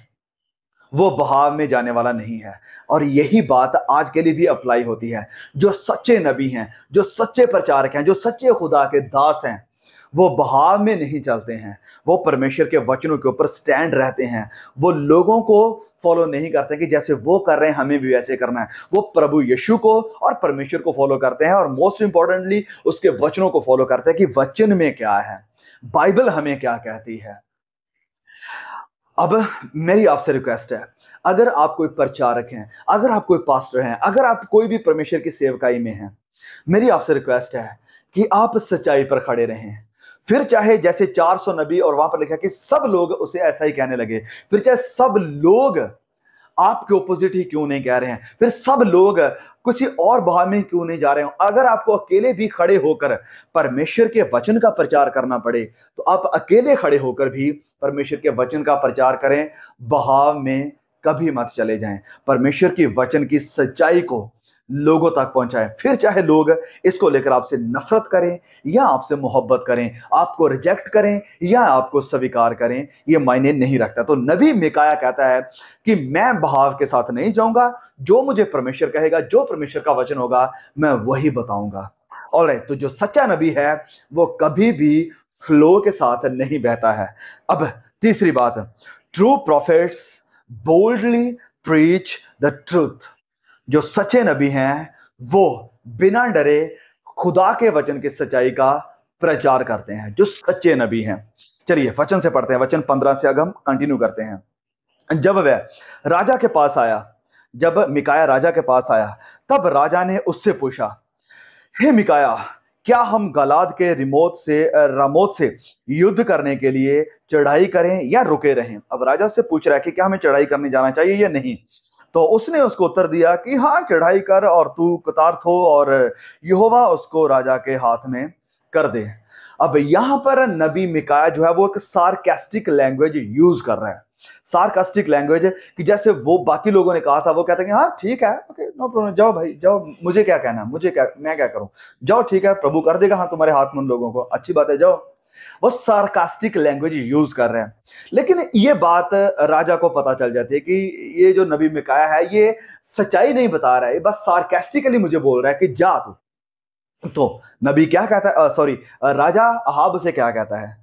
वो बहाव में जाने वाला नहीं है, और यही बात आज के लिए भी अप्लाई होती है। जो सच्चे नबी हैं, जो सच्चे प्रचारक हैं, जो सच्चे खुदा के दास हैं, वो बहाव में नहीं चलते हैं, वो परमेश्वर के वचनों के ऊपर स्टैंड रहते हैं। वो लोगों को फॉलो नहीं करते कि जैसे वो कर रहे हैं हमें भी वैसे करना है। वो प्रभु यीशु को और परमेश्वर को फॉलो करते हैं, और मोस्ट इंपॉर्टेंटली उसके वचनों को फॉलो करते हैं कि वचन में क्या है, बाइबल हमें क्या कहती है। अब मेरी आपसे रिक्वेस्ट है, अगर आप कोई प्रचारक हैं, अगर आप कोई पास्टर हैं, अगर आप कोई भी परमेश्वर की सेवकाई में हैं, मेरी आपसे रिक्वेस्ट है कि आप सच्चाई पर खड़े रहें। फिर चाहे जैसे 400 नबी, और वहां पर लिखा कि सब लोग उसे ऐसा ही कहने लगे, फिर चाहे सब लोग आपके ओपोजिट ही क्यों नहीं कह रहे हैं, फिर सब लोग किसी और बहाव में क्यों नहीं जा रहे हो, अगर आपको अकेले भी खड़े होकर परमेश्वर के वचन का प्रचार करना पड़े तो आप अकेले खड़े होकर भी परमेश्वर के वचन का प्रचार करें। बहाव में कभी मत चले जाएं, परमेश्वर की वचन की सच्चाई को लोगों तक पहुंचाएं। फिर चाहे लोग इसको लेकर आपसे नफरत करें या आपसे मोहब्बत करें, आपको रिजेक्ट करें या आपको स्वीकार करें, ये मायने नहीं रखता। तो नबी मिकाया कहता है कि मैं बहाव के साथ नहीं जाऊंगा, जो मुझे परमेश्वर कहेगा, जो परमेश्वर का वचन होगा, मैं वही बताऊंगा। ऑलराइट, तो जो सच्चा नबी है वो कभी भी फ्लो के साथ नहीं बहता है। अब तीसरी बात, true profits boldly preach the truth. जो सच्चे नबी हैं वो बिना डरे खुदा के वचन की सच्चाई का प्रचार करते हैं, जो सच्चे नबी हैं। चलिए वचन से पढ़ते हैं, वचन 15 से हम कंटिन्यू करते हैं। जब वह राजा के पास आया, जब मिकाया राजा के पास आया, तब राजा ने उससे पूछा, हे मिकाया, क्या हम गलाद के रामोत से युद्ध करने के लिए चढ़ाई करें या रुके रहें? अब राजा से पूछ रहा है कि क्या हमें चढ़ाई करने जाना चाहिए या नहीं। तो उसने उसको उत्तर दिया कि हाँ, चढ़ाई कर और तू कतार हो और यहोवा उसको राजा के हाथ में कर दे। अब यहां पर नबी मिकाया जो है वो एक सार्कास्टिक लैंग्वेज यूज कर रहा है। सार्कास्टिक लैंग्वेज कि जैसे वो बाकी लोगों ने कहा था, वो कहते हैं कि हाँ ठीक है, ओके नो प्रॉब्लम, जाओ भाई जाओ, मुझे क्या कहना, मैं क्या करूं, जाओ ठीक है, प्रभु कर देगा हाँ तुम्हारे हाथ में उन लोगों को, अच्छी बात है, जाओ। वो सार्कास्टिक लैंग्वेज यूज कर रहे हैं। लेकिन ये बात राजा को पता चल जाती है कि ये जो नबी मिकाया है ये सच्चाई नहीं बता रहा है, बस सार्कास्टिकली मुझे बोल रहा है कि जा तू। तो नबी क्या कहता है, राजा अहाब से क्या कहता है?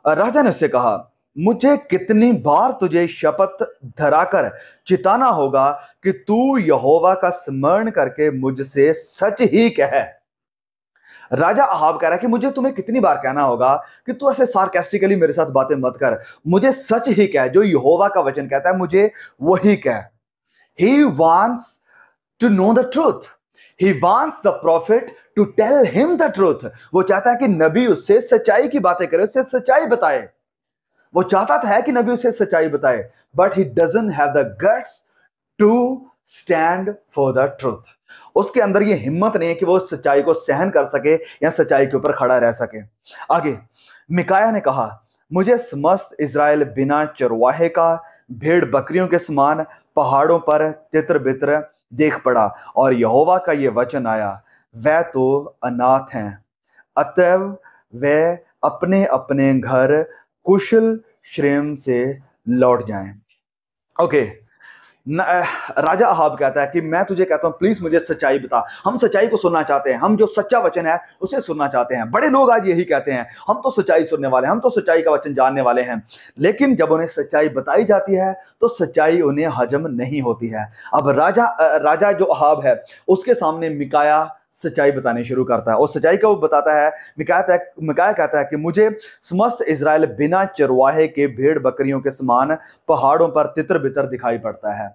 राजा ने उससे कहा, मुझे कितनी बार तुझे शपथ धराकर चिताना होगा कि तू यहोवा का स्मरण करके मुझसे सच ही कह। राजा अहाब कह रहा है कि मुझे तुम्हें कितनी बार कहना होगा कि तू ऐसे सार्कास्टिकली मेरे साथ बातें मत कर, मुझे सच ही कह, जो यहोवा का वचन कहता है मुझे वही कह। He wants to know the truth. He wants the prophet to tell him the truth. वो चाहता है कि नबी उससे सच्चाई की बातें करे, उससे सच्चाई बताए। वो चाहता था कि नबी उसे सच्चाई बताए, but he doesn't have the guts to stand for the truth. उसके अंदर ये हिम्मत नहीं है कि वो सच्चाई को सहन कर सके या सच्चाई के ऊपर खड़ा रह सके। आगे मिकाया ने कहा, मुझे समस्त इज़राइल बिना चरवाहे का भेड़ बकरियों के समान पहाड़ों पर तितर बितर देख पड़ा, और यहोवा का ये वचन आया, वह तो अनाथ हैं, अतएव वे अपने अपने घर कुशल श्रेम से लौट जाएं। ओके, राजा अहाब कहता है कि मैं तुझे कहता हूं प्लीज मुझे सच्चाई बता, हम सच्चाई को सुनना चाहते हैं, हम जो सच्चा वचन है उसे सुनना चाहते हैं। बड़े लोग आज यही कहते हैं, हम तो सच्चाई सुनने वाले हैं, हम तो सच्चाई का वचन जानने वाले हैं, लेकिन जब उन्हें सच्चाई बताई जाती है तो सच्चाई उन्हें हजम नहीं होती है। अब राजा जो अहाब है उसके सामने मिकाया सच्चाई बतानी शुरू करता है, और सच्चाई का वो बताता है। मिकाया कहता है कि मुझे समस्त इज़राइल बिना चरवाहे के भेड़ बकरियों के समान पहाड़ों पर तितर बितर दिखाई पड़ता है,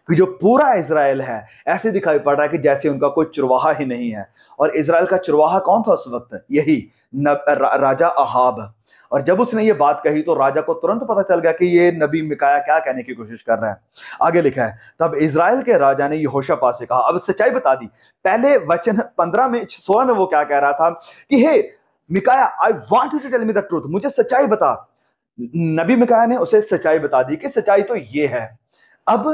कि जो पूरा इज़राइल है ऐसे दिखाई पड़ रहा है कि जैसे उनका कोई चरवाहा ही नहीं है। और इज़राइल का चरवाहा कौन था उस वक्त? यही राजा अहाब। और जब उसने ये बात कही तो राजा को तुरंत पता चल गया कि ये नबी मिकाया क्या कहने की कोशिश कर रहा है। आगे लिखा है, तब इज़राइल के राजा ने यहोशापात से कहा, अब सच्चाई बता दी। पहले वचन 16 में वो क्या कह रहा था कि हे मिकाया, I want you to tell me the truth, मुझे सच्चाई बता। नबी मिकाया ने उसे सच्चाई बता दी कि सच्चाई तो ये है। अब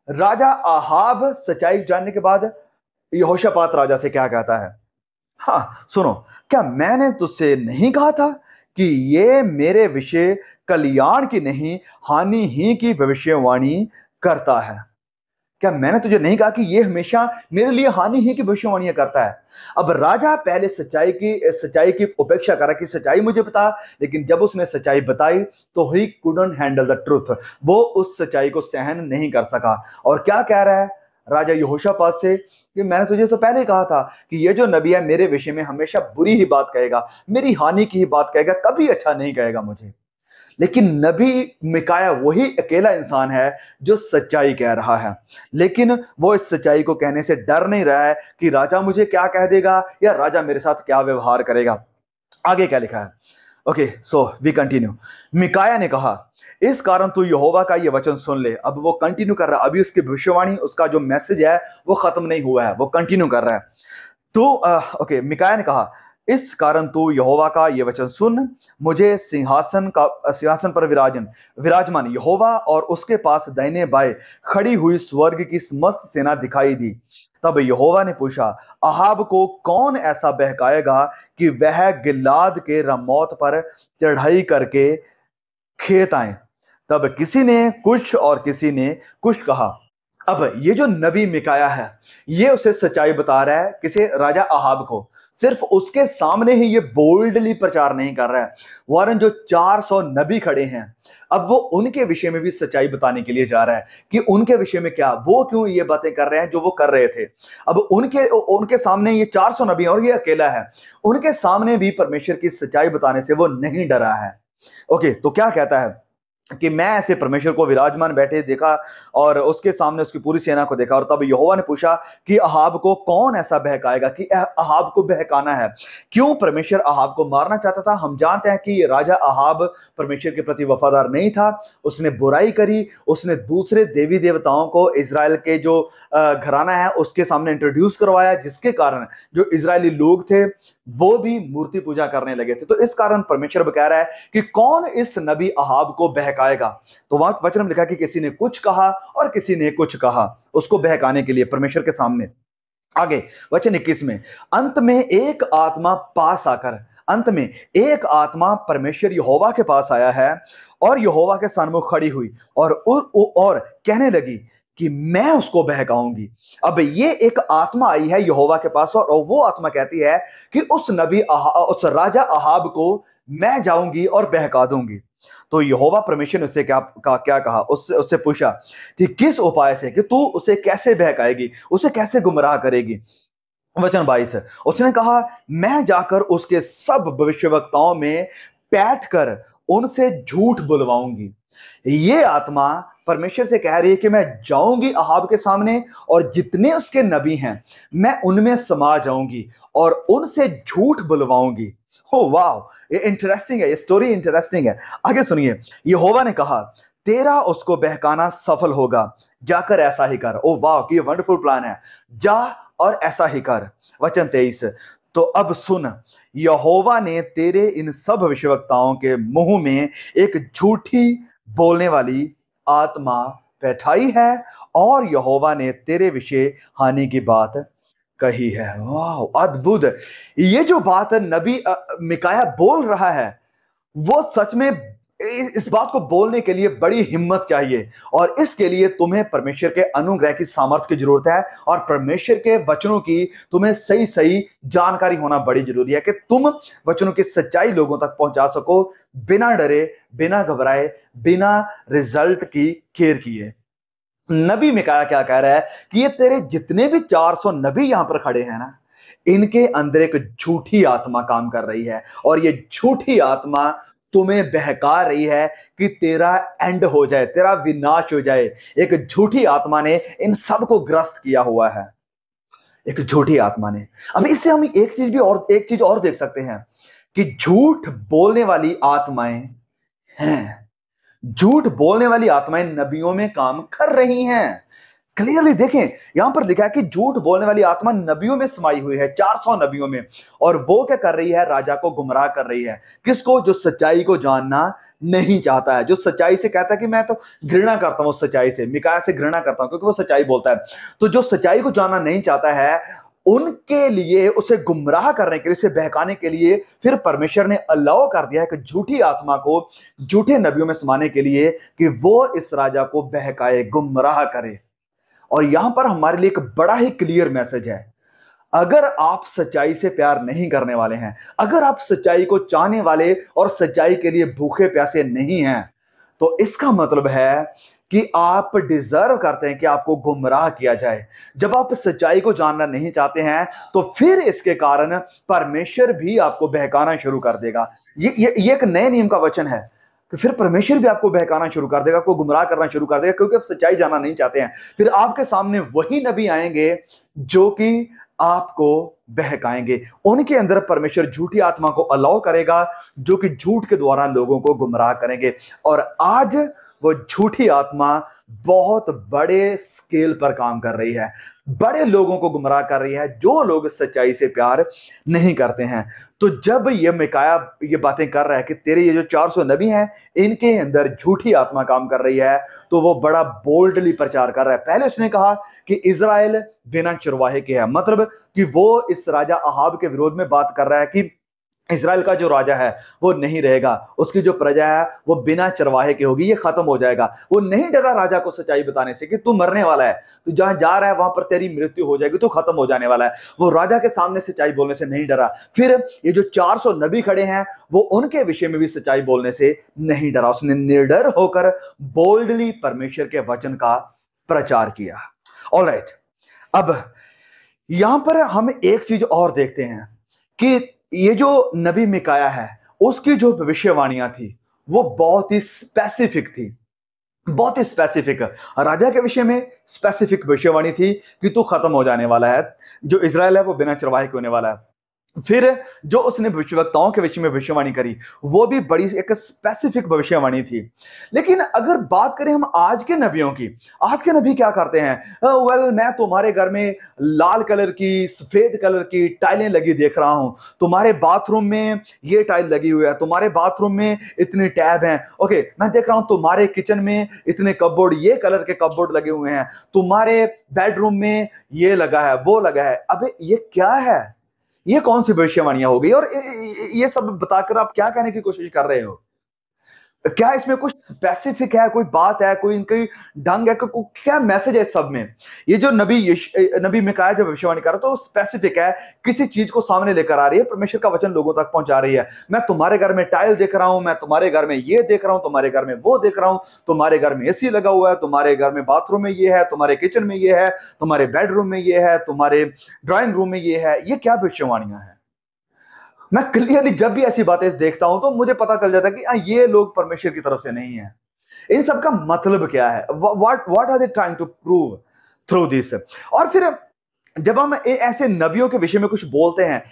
राजा अहाब सच्चाई जानने के बाद यहोशापात राजा से क्या कहता है, हाँ सुनो, क्या मैंने तुझसे नहीं कहा था कि ये मेरे विषय कल्याण की नहीं हानि ही की भविष्यवाणी करता है? क्या मैंने तुझे नहीं कहा कि ये हमेशा मेरे लिए हानि ही की भविष्यवाणियां करता है? अब राजा पहले सच्चाई की उपेक्षा करा कि सच्चाई मुझे बता, लेकिन जब उसने सच्चाई बताई तो he couldn't handle the truth, वो उस सच्चाई को सहन नहीं कर सका। और क्या कह रहा है राजा यहोशापात से कि मैंने तुझे तो पहले कहा था कि ये जो नबी है मेरे विषय में हमेशा बुरी ही बात कहेगा, मेरी हानि की ही बात कहेगा, कभी अच्छा नहीं कहेगा मुझे। लेकिन नबी मिकाया वही अकेला इंसान है जो सच्चाई कह रहा है, लेकिन वो इस सच्चाई को कहने से डर नहीं रहा है कि राजा मुझे क्या कह देगा या राजा मेरे साथ क्या व्यवहार करेगा। आगे क्या लिखा है? Okay, so we continue. मिकाया ने कहा, इस कारण तू यहोवा का ये वचन सुन ले। अब वो कंटिन्यू कर रहा है, अभी उसकी भविष्यवाणी, उसका जो मैसेज है वो खत्म नहीं हुआ है, वो कंटिन्यू कर रहा है। तो ओके, मिकाया ने कहा, इस कारण तू यहोवा का ये वचन सुन, मुझे सिंहासन पर विराजमान यहोवा और उसके पास दाहिने बाएं खड़ी हुई स्वर्ग की समस्त सेना दिखाई दी। तब यहोवा ने पूछा, अहाब को कौन ऐसा बहकाएगा कि वह गिलाद के रमौत पर चढ़ाई करके खेत आए? तब किसी ने कुछ और किसी ने कुछ कहा। अब ये जो नबी मिकाया है, ये उसे सच्चाई बता रहा है, किसे? राजा अहाब को। सिर्फ उसके सामने ही ये बोल्डली प्रचार नहीं कर रहा है, वरन जो 400 नबी खड़े हैं, अब वो उनके विषय में भी सच्चाई बताने के लिए जा रहा है कि उनके विषय में क्या, वो क्यों ये बातें कर रहे हैं जो वो कर रहे थे। अब उनके सामने ये 400 नबी और ये अकेला है, उनके सामने भी परमेश्वर की सच्चाई बताने से वो नहीं डरा है। ओके, तो क्या कहता है कि मैं ऐसे परमेश्वर को विराजमान बैठे देखा और उसके सामने उसकी पूरी सेना को देखा। और तब यहोवा ने पूछा कि अहाब को कौन ऐसा बहकाएगा, कि अहाब को बहकाना है। क्यों? परमेश्वर अहाब को मारना चाहता था। हम जानते हैं कि राजा अहाब परमेश्वर के प्रति वफादार नहीं था, उसने बुराई करी, उसने दूसरे देवी देवताओं को इजराइल के जो घराना है उसके सामने इंट्रोड्यूस करवाया, जिसके कारण जो इजरायली लोग थे वो भी मूर्ति पूजा करने लगे थे। तो इस कारण परमेश्वर कह रहा है कि कौन इस नबी अहाब को बहकाएगा। तो वहां वचन में लिखा कि किसी ने कुछ कहा और किसी ने कुछ कहा उसको बहकाने के लिए परमेश्वर के सामने। आगे वचन 21 में, अंत में एक आत्मा पास आकर, अंत में एक आत्मा परमेश्वर यहोवा के पास आया है और यहोवा के सन्मुख खड़ी हुई और कहने लगी कि मैं उसको बहकाऊंगी। अब ये एक आत्मा आई है यहोवा के पास और वो आत्मा कहती है कि उस राजा अहाब को मैं जाऊंगी और बहका दूंगी। तो यहोवा परमेश्वर ने उससे क्या कहा? उससे पूछा कि किस उपाय से, कि तू उसे कैसे बहकाएगी, उसे कैसे गुमराह करेगी। वचन 22, उसने कहा, मैं जाकर उसके सब भविष्यवक्ताओं में बैठकर उनसे झूठ बुलवाऊंगी। ये आत्मा परमेश्वर से कह रही है कि मैं जाऊंगी अहाब के सामने और जितने उसके नबी हैं मैं उनमें समा जाऊंगी और उनसे झूठ बुलवाऊंगी। हो वाह, ये इंटरेस्टिंग है, ये स्टोरी इंटरेस्टिंग है। आगे सुनिए, यहोवा ने कहा, तेरा उसको बहकाना सफल होगा, जाकर ऐसा ही कर। ओ वाह, ये वंडरफुल प्लान है, जा और ऐसा ही कर। वचन 23, तो अब सुन, यहोवा ने तेरे इन सब भविष्यवक्ताओं के मुंह में एक झूठी बोलने वाली आत्मा बैठाई है और यहोवा ने तेरे विषय हानि की बात कही है। वाह, अद्भुत। ये जो बात नबी मिकाया बोल रहा है वो सच में इस बात को बोलने के लिए बड़ी हिम्मत चाहिए और इसके लिए तुम्हें परमेश्वर के अनुग्रह की सामर्थ्य की जरूरत है और परमेश्वर के वचनों की तुम्हें सही सही जानकारी होना बड़ी जरूरी है कि तुम वचनों की सच्चाई लोगों तक पहुंचा सको बिना डरे, बिना घबराए, बिना रिजल्ट की केयर किए। नबी मिकाया क्या कह रहा है कि ये तेरे जितने भी 400 नबी यहां पर खड़े हैं ना, इनके अंदर एक झूठी आत्मा काम कर रही है और ये झूठी आत्मा तुम्हें बहका रही है कि तेरा एंड हो जाए, तेरा विनाश हो जाए। एक झूठी आत्मा ने इन सबको ग्रस्त किया हुआ है, एक झूठी आत्मा ने। अब इससे हम एक चीज और देख सकते हैं कि झूठ बोलने वाली आत्माएं हैं, झूठ बोलने वाली आत्माएं नबियों में काम कर रही हैं। क्लियरली देखें, यहां पर लिखा है कि झूठ बोलने वाली आत्मा नबियों में समाई हुई है, 400 नबियों में, और वो क्या कर रही है? राजा को गुमराह कर रही है। किसको? जो सच्चाई को जानना नहीं चाहता है, जो सच्चाई से कहता है कि मैं तो घृणा करता हूं, सच्चाई से, मिकाया से घृणा करता हूं क्योंकि वो सच्चाई बोलता है। तो जो सच्चाई को जानना नहीं चाहता है उनके लिए, उसे गुमराह करने के लिए, उसे बहकाने के लिए फिर परमेश्वर ने अलाउ कर दिया है कि झूठी आत्मा को झूठे नबियों में समाने के लिए कि वो इस राजा को बहकाए, गुमराह करे। और यहां पर हमारे लिए एक बड़ा ही क्लियर मैसेज है, अगर आप सच्चाई से प्यार नहीं करने वाले हैं, अगर आप सच्चाई को चाहने वाले और सच्चाई के लिए भूखे प्यासे नहीं हैं, तो इसका मतलब है कि आप डिजर्व करते हैं कि आपको गुमराह किया जाए। जब आप सच्चाई को जानना नहीं चाहते हैं तो फिर इसके कारण परमेश्वर भी आपको बहकाना शुरू कर देगा। ये एक नए नियम का वचन है कि फिर परमेश्वर भी आपको बहकाना शुरू कर देगा, आपको गुमराह करना शुरू कर देगा, क्योंकि आप सच्चाई जानना नहीं चाहते हैं। फिर आपके सामने वही नबी आएंगे जो कि आपको बहकाएंगे। उनके अंदर परमेश्वर झूठी आत्मा को अलाउ करेगा जो कि झूठ के द्वारा लोगों को गुमराह करेंगे। और आज वो झूठी आत्मा बहुत बड़े स्केल पर काम कर रही है। बड़े लोगों को गुमराह कर रही है, जो लोग सच्चाई से प्यार नहीं करते हैं। तो जब ये मिकाया ये बातें कर रहा है कि तेरे ये जो 400 नबी हैं इनके अंदर झूठी आत्मा काम कर रही है, तो वो बड़ा बोल्डली प्रचार कर रहा है। पहले उसने कहा कि इजराइल बिना चरवाहे के है, मतलब कि वो इस राजा अहाब के विरोध में बात कर रहा है कि इजराइल का जो राजा है वो नहीं रहेगा, उसकी जो प्रजा है वो बिना चरवाहे की होगी, ये खत्म हो जाएगा। वो नहीं डरा राजा को सच्चाई बताने से कि तू मरने वाला है, तू जहां जा रहा है वहां पर तेरी मृत्यु हो जाएगी, तू खत्म हो जाने वाला है। वो राजा के सामने सच्चाई बोलने से नहीं डरा। फिर ये जो 400 नबी खड़े हैं वो उनके विषय में भी सच्चाई बोलने से नहीं डरा। उसने निडर होकर बोल्डली परमेश्वर के वचन का प्रचार किया। ऑलराइट, अब यहां पर हम एक चीज और देखते हैं कि ये जो नबी मिकाया है उसकी जो भविष्यवाणियां थी वो बहुत ही स्पेसिफिक थी, बहुत ही स्पेसिफिक। राजा के विषय में स्पेसिफिक भविष्यवाणी थी कि तू खत्म हो जाने वाला है, जो इजराइल है वो बिना चरवाहे के होने वाला है। फिर जो उसने भविष्यवक्ताओं के विषय में भविष्यवाणी करी वो भी बड़ी एक स्पेसिफिक भविष्यवाणी थी। लेकिन अगर बात करें हम आज के नबियों की, आज के नबी क्या करते हैं? वेल, मैं तुम्हारे घर में लाल कलर की, सफेद कलर की टाइलें लगी देख रहा हूं, तुम्हारे बाथरूम में ये टाइल लगी हुई है, तुम्हारे बाथरूम में इतने टैब हैं, ओके, मैं देख रहा हूं तुम्हारे किचन में इतने कपबोर्ड, ये कलर के कपबोर्ड लगे हुए हैं, तुम्हारे बेडरूम में ये लगा है, वो लगा है। अबे ये क्या है? ये कौन सी भविष्यवाणियां हो गई? और ये सब बताकर आप क्या कहने की कोशिश कर रहे हो? क्या इसमें कुछ स्पेसिफिक है, कोई बात है, कोई इनकी ढंग है, क्या मैसेज है इस सब में? ये जो नबी मिकाया जो भविष्यवाणी कर रहा है तो स्पेसिफिक है, किसी चीज को सामने लेकर आ रही है, परमेश्वर का वचन लोगों तक पहुंचा रही है। मैं तुम्हारे घर में टाइल देख रहा हूं, मैं तुम्हारे घर में ये देख रहा हूं, तुम्हारे घर में वो देख रहा हूं, तुम्हारे घर में एसी लगा हुआ है, तुम्हारे घर में बाथरूम में ये है, तुम्हारे किचन में ये है, तुम्हारे बेडरूम में ये है, तुम्हारे ड्राइंग रूम में ये है। ये क्या भविष्यवाणियां हैं? मैं क्लियरली जब भी ऐसी बातें देखता हूं तो मुझे पता चल जाता है कि ये लोग परमेश्वर की तरफ से नहीं है। इन सब का मतलब क्या है? What are they trying to prove through this? और फिर जब हम ऐसे नबियों के विषय में कुछ बोलते हैं,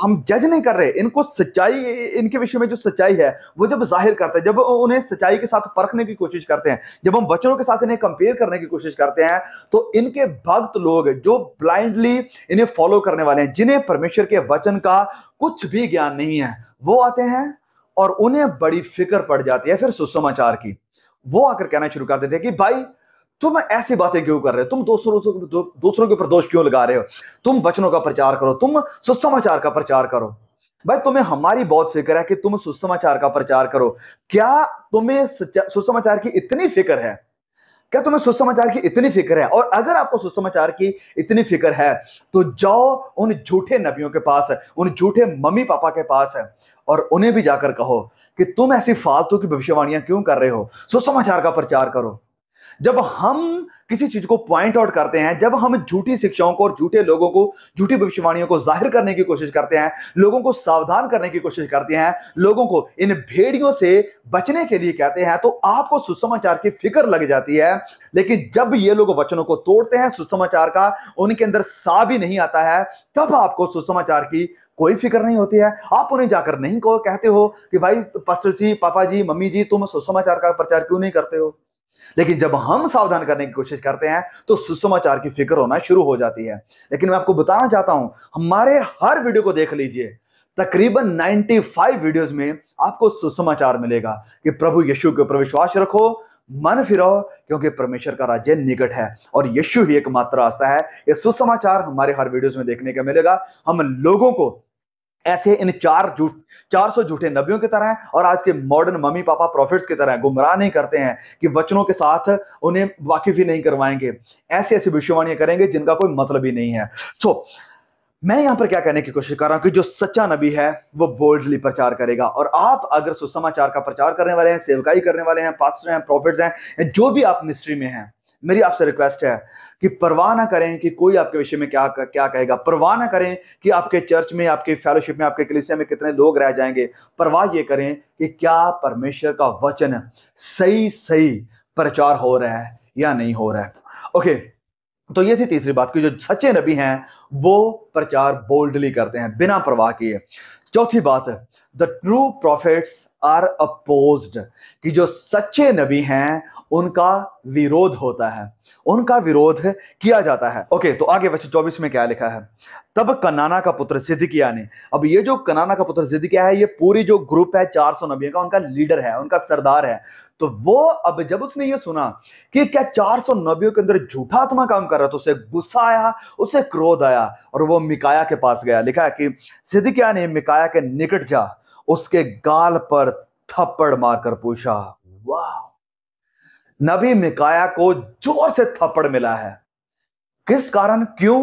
हम जज नहीं कर रहे इनको, सच्चाई इनके विषय में जो सच्चाई है वो जब जाहिर करते हैं, जब उन्हें सच्चाई के साथ परखने की कोशिश करते हैं, जब हम वचनों के साथ इन्हें कंपेयर करने की कोशिश करते हैं, तो इनके भक्त लोग जो ब्लाइंडली इन्हें फॉलो करने वाले हैं, जिन्हें परमेश्वर के वचन का कुछ भी ज्ञान नहीं है, वो आते हैं और उन्हें बड़ी फिक्र पड़ जाती है फिर सुसमाचार की। वो आकर कहना शुरू कर देते हैं कि भाई तुम ऐसी बातें क्यों कर रहे हो, तुम दूसरों के ऊपर दोष क्यों लगा रहे हो, तुम वचनों का प्रचार करो, तुम सुसमाचार का प्रचार करो। भाई तुम्हें हमारी बहुत फिक्र है कि तुम सुसमाचार का प्रचार करो। क्या तुम्हें सुसमाचार की इतनी फिक्र है? क्या तुम्हें सुसमाचार की इतनी फिक्र है? और अगर आपको सुसमाचार की इतनी फिक्र है तो जाओ उन झूठे नबियों के पास, उन झूठे मम्मी पापा के पास है, और उन्हें भी जाकर कहो कि तुम ऐसी फालतू की भविष्यवाणियां क्यों कर रहे हो, सुसमाचार का प्रचार करो। जब हम किसी चीज को पॉइंट आउट करते हैं, जब हम झूठी शिक्षाओं को और झूठे लोगों को, झूठी भविष्यवाणियों को जाहिर करने की कोशिश करते हैं, लोगों को सावधान करने की कोशिश करते हैं, लोगों को इन भेड़ियों से बचने के लिए कहते हैं, तो आपको सुसमाचार की फिक्र लग जाती है। लेकिन जब ये लोग वचनों को तोड़ते हैं, सुसमाचार का उनके अंदर सा भी नहीं आता है, तब आपको सुसमाचार की कोई फिक्र नहीं होती है। आप उन्हें जाकर नहीं कहते हो कि भाई पास्टर जी, पापा जी, मम्मी जी, तुम सुसमाचार का प्रचार क्यों नहीं करते हो? लेकिन जब हम सावधान करने की कोशिश करते हैं तो सुसमाचार की फिक्र होना शुरू हो जाती है। लेकिन मैं आपको बताना चाहता हूं, हमारे हर वीडियो को देख लीजिए, तकरीबन 95 वीडियोस में आपको सुसमाचार मिलेगा कि प्रभु यीशु के ऊपर विश्वास रखो, मन फिरो, क्योंकि परमेश्वर का राज्य निकट है और यीशु ही एकमात्र रास्ता है। यह सुसमाचार हमारे हर वीडियोस में देखने को मिलेगा। हम लोगों को ऐसे इन 400 झूठे नबियों की तरह और आज के मॉडर्न मम्मी पापा प्रॉफिट्स की तरह गुमराह नहीं करते हैं कि वचनों के साथ उन्हें वाकिफ ही नहीं करवाएंगे, ऐसी ऐसी भविष्यवाणियां करेंगे जिनका कोई मतलब ही नहीं है। मैं यहां पर क्या कहने की कोशिश कर रहा हूं कि जो सच्चा नबी है वो बोल्डली प्रचार करेगा। और आप अगर सुसमाचार का प्रचार करने वाले हैं, सेवकाई करने वाले हैं, पास्टर हैं, प्रॉफिट्स हैं, जो भी आप मिनिस्ट्री में हैं, मेरी आपसे रिक्वेस्ट है कि परवाह ना करें कि कोई आपके विषय में क्या कहेगा, परवाह ना करें कि आपके चर्च में, आपके फेलोशिप में, आपके कलीसिया में कितने लोग रह जाएंगे। परवाह ये करें कि क्या परमेश्वर का वचन सही प्रचार हो रहा है या नहीं हो रहा है। ओके, तो ये थी तीसरी बात कि जो सच्चे नबी हैं वो प्रचार बोल्डली करते हैं बिना परवाह किए। चौथी बात, the true prophets are opposed, कि जो सच्चे नबी हैं उनका विरोध होता है, उनका विरोध किया जाता है। ओके, तो आगे वचन 24 में क्या लिखा है, तब कनाना का पुत्र सिदकिय्याह ने, अब ये जो कनाना का पुत्र सिदकिय्याह है, ये पूरी जो ग्रुप है 400 नबियों का, उनका लीडर है, उनका सरदार है। तो वो अब जब उसने ये सुना कि क्या 400 नबियों के अंदर झूठा आत्मा काम कर रहा, तो उसे गुस्सा आया, उसे क्रोध आया और वो मिकाया के पास गया। लिखा है कि सिदकिय्याह ने मिकाया के निकट जा उसके गाल पर थप्पड़ मारकर पूछा। वाह, नबी मिकाया को जोर से थप्पड़ मिला है। किस कारण? क्यों?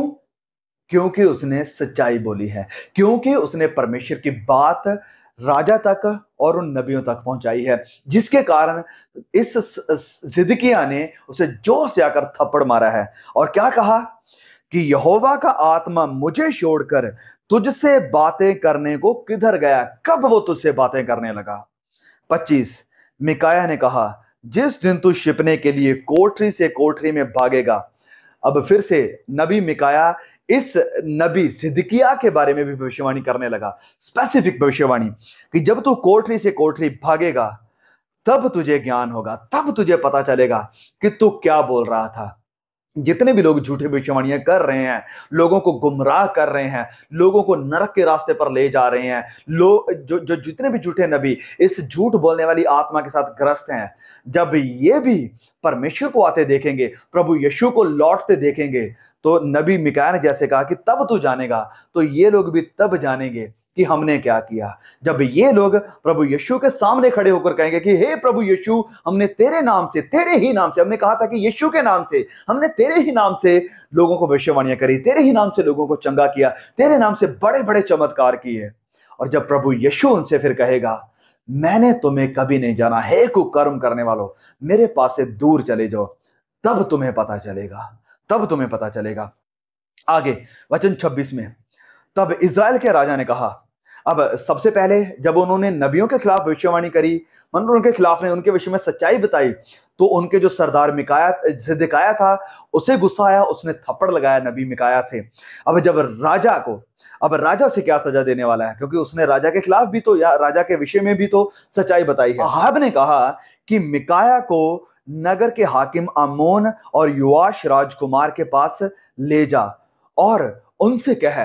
क्योंकि उसने सच्चाई बोली है, क्योंकि उसने परमेश्वर की बात राजा तक और उन नबियों तक पहुंचाई है, जिसके कारण इस सिदकिय्याह ने उसे जोर से आकर थप्पड़ मारा है। और क्या कहा कि यहोवा का आत्मा मुझे छोड़कर तुझसे बातें करने को किधर गया? कब वो तुझसे बातें करने लगा? 25, मिकाया ने कहा, जिस दिन तू छिपने के लिए कोठरी से कोठरी में भागेगा। अब फिर से नबी मिकाया इस नबी सिदकिय्याह के बारे में भी भविष्यवाणी करने लगा, स्पेसिफिक भविष्यवाणी, कि जब तू कोठरी से कोठरी भागेगा तब तुझे ज्ञान होगा, तब तुझे पता चलेगा कि तू क्या बोल रहा था। जितने भी लोग झूठी भविष्यवाणियां कर रहे हैं, लोगों को गुमराह कर रहे हैं, लोगों को नरक के रास्ते पर ले जा रहे हैं, जो जितने भी झूठे नबी इस झूठ बोलने वाली आत्मा के साथ ग्रस्त हैं, जब ये भी परमेश्वर को आते देखेंगे, प्रभु यीशु को लौटते देखेंगे, तो नबी मिकाया ने जैसे कहा कि तब तू जानेगा, तो ये लोग भी तब जानेंगे कि हमने क्या किया। जब ये लोग प्रभु यीशु के सामने खड़े होकर कहेंगे कि हे प्रभु यीशु, हमने तेरे नाम से, तेरे ही नाम से, हमने कहा था कि यीशु के नाम से, हमने तेरे ही नाम से लोगों को भविष्यवाणियां करी, तेरे ही नाम से लोगों को चंगा किया, तेरे नाम से बड़े बड़े चमत्कार किए। और जब प्रभु यीशु उनसे फिर कहेगा, मैंने तुम्हें कभी नहीं जाना, हे कुकर्म करने वालों, मेरे पास से दूर चले जाओ, तब तुम्हें पता चलेगा, तब तुम्हें पता चलेगा। आगे वचन 26 में, तब इज़राइल के राजा ने कहा, अब सबसे पहले जब उन्होंने नबियों के खिलाफ भविष्यवाणी करी, मतलब उनके खिलाफ ने उनके विषय में सच्चाई बताई, तो उनके जो सरदार मिकाया सिदकिय्याह था, उसे गुस्सा आया, उसने थप्पड़ लगाया नबी मिकाया से। अब जब राजा को, अब राजा से क्या सजा देने वाला है, क्योंकि उसने राजा के खिलाफ भी तो, या राजा के विषय में भी तो सच्चाई बताई है। अहाब ने कहा कि मिकाया को नगर के हाकिम आमोन और योआश राजकुमार के पास ले जा और उनसे कह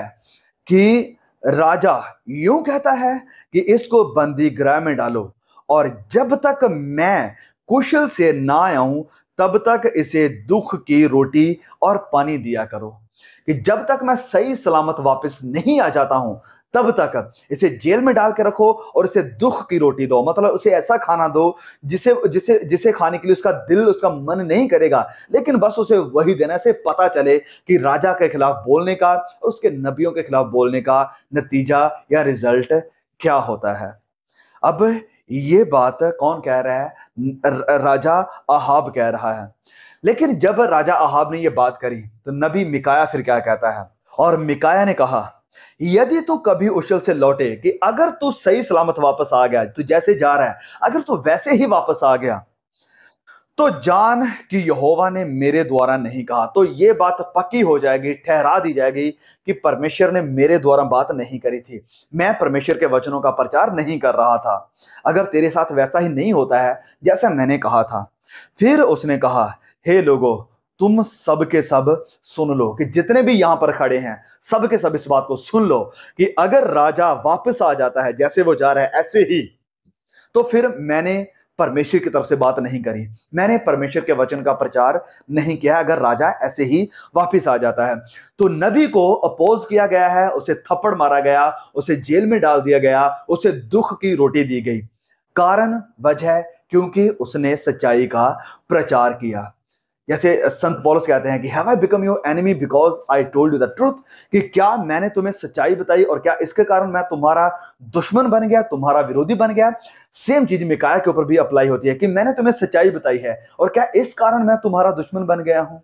कि राजा यूं कहता है कि इसको बंदी गृह में डालो, और जब तक मैं कुशल से ना आऊं तब तक इसे दुख की रोटी और पानी दिया करो, कि जब तक मैं सही सलामत वापस नहीं आ जाता हूं तब तक इसे जेल में डाल के रखो और इसे दुख की रोटी दो, मतलब उसे ऐसा खाना दो जिसे जिसे जिसे खाने के लिए उसका दिल, उसका मन नहीं करेगा, लेकिन बस उसे वही देना से पता चले कि राजा के खिलाफ बोलने का और उसके नबियों के खिलाफ बोलने का नतीजा या रिजल्ट क्या होता है। अब ये बात कौन कह रहा है? राजा अहाब कह रहा है। लेकिन जब राजा अहाब ने ये बात करी तो नबी मिकाया फिर क्या कहता है? और मिकाया ने कहा, यदि तू कभी उशल से लौटे, कि अगर तू सही सलामत वापस आ गया, तू जैसे जा रहा है, अगर तू वैसे ही वापस आ गया, तो जान कि यहोवा ने मेरे द्वारा नहीं कहा। तो ये बात पक्की हो जाएगी, ठहरा दी जाएगी कि परमेश्वर ने मेरे द्वारा बात नहीं करी थी, मैं परमेश्वर के वचनों का प्रचार नहीं कर रहा था, अगर तेरे साथ वैसा ही नहीं होता है जैसा मैंने कहा था। फिर उसने कहा, हे लोगों, तुम सब के सब सुन लो, कि जितने भी यहां पर खड़े हैं सब के सब इस बात को सुन लो कि अगर राजा वापस आ जाता है जैसे वो जा रहा है ऐसे ही, तो फिर मैंने परमेश्वर की तरफ से बात नहीं करी, मैंने परमेश्वर के वचन का प्रचार नहीं किया, अगर राजा ऐसे ही वापस आ जाता है। तो नबी को अपोज किया गया है, उसे थप्पड़ मारा गया, उसे जेल में डाल दिया गया, उसे दुख की रोटी दी गई। कारण, वजह, क्योंकि उसने सच्चाई का प्रचार किया। जैसे संत पौलुस कहते हैं कि have I become your enemy because I told you the truth, कि क्या मैंने तुम्हें सच्चाई बताई और क्या इसके कारण मैं तुम्हारा दुश्मन बन गया, तुम्हारा विरोधी बन गया। सेम चीज मिकाया के ऊपर भी अप्लाई होती है कि मैंने तुम्हें सच्चाई बताई है और क्या इस कारण मैं तुम्हारा दुश्मन बन गया हूं।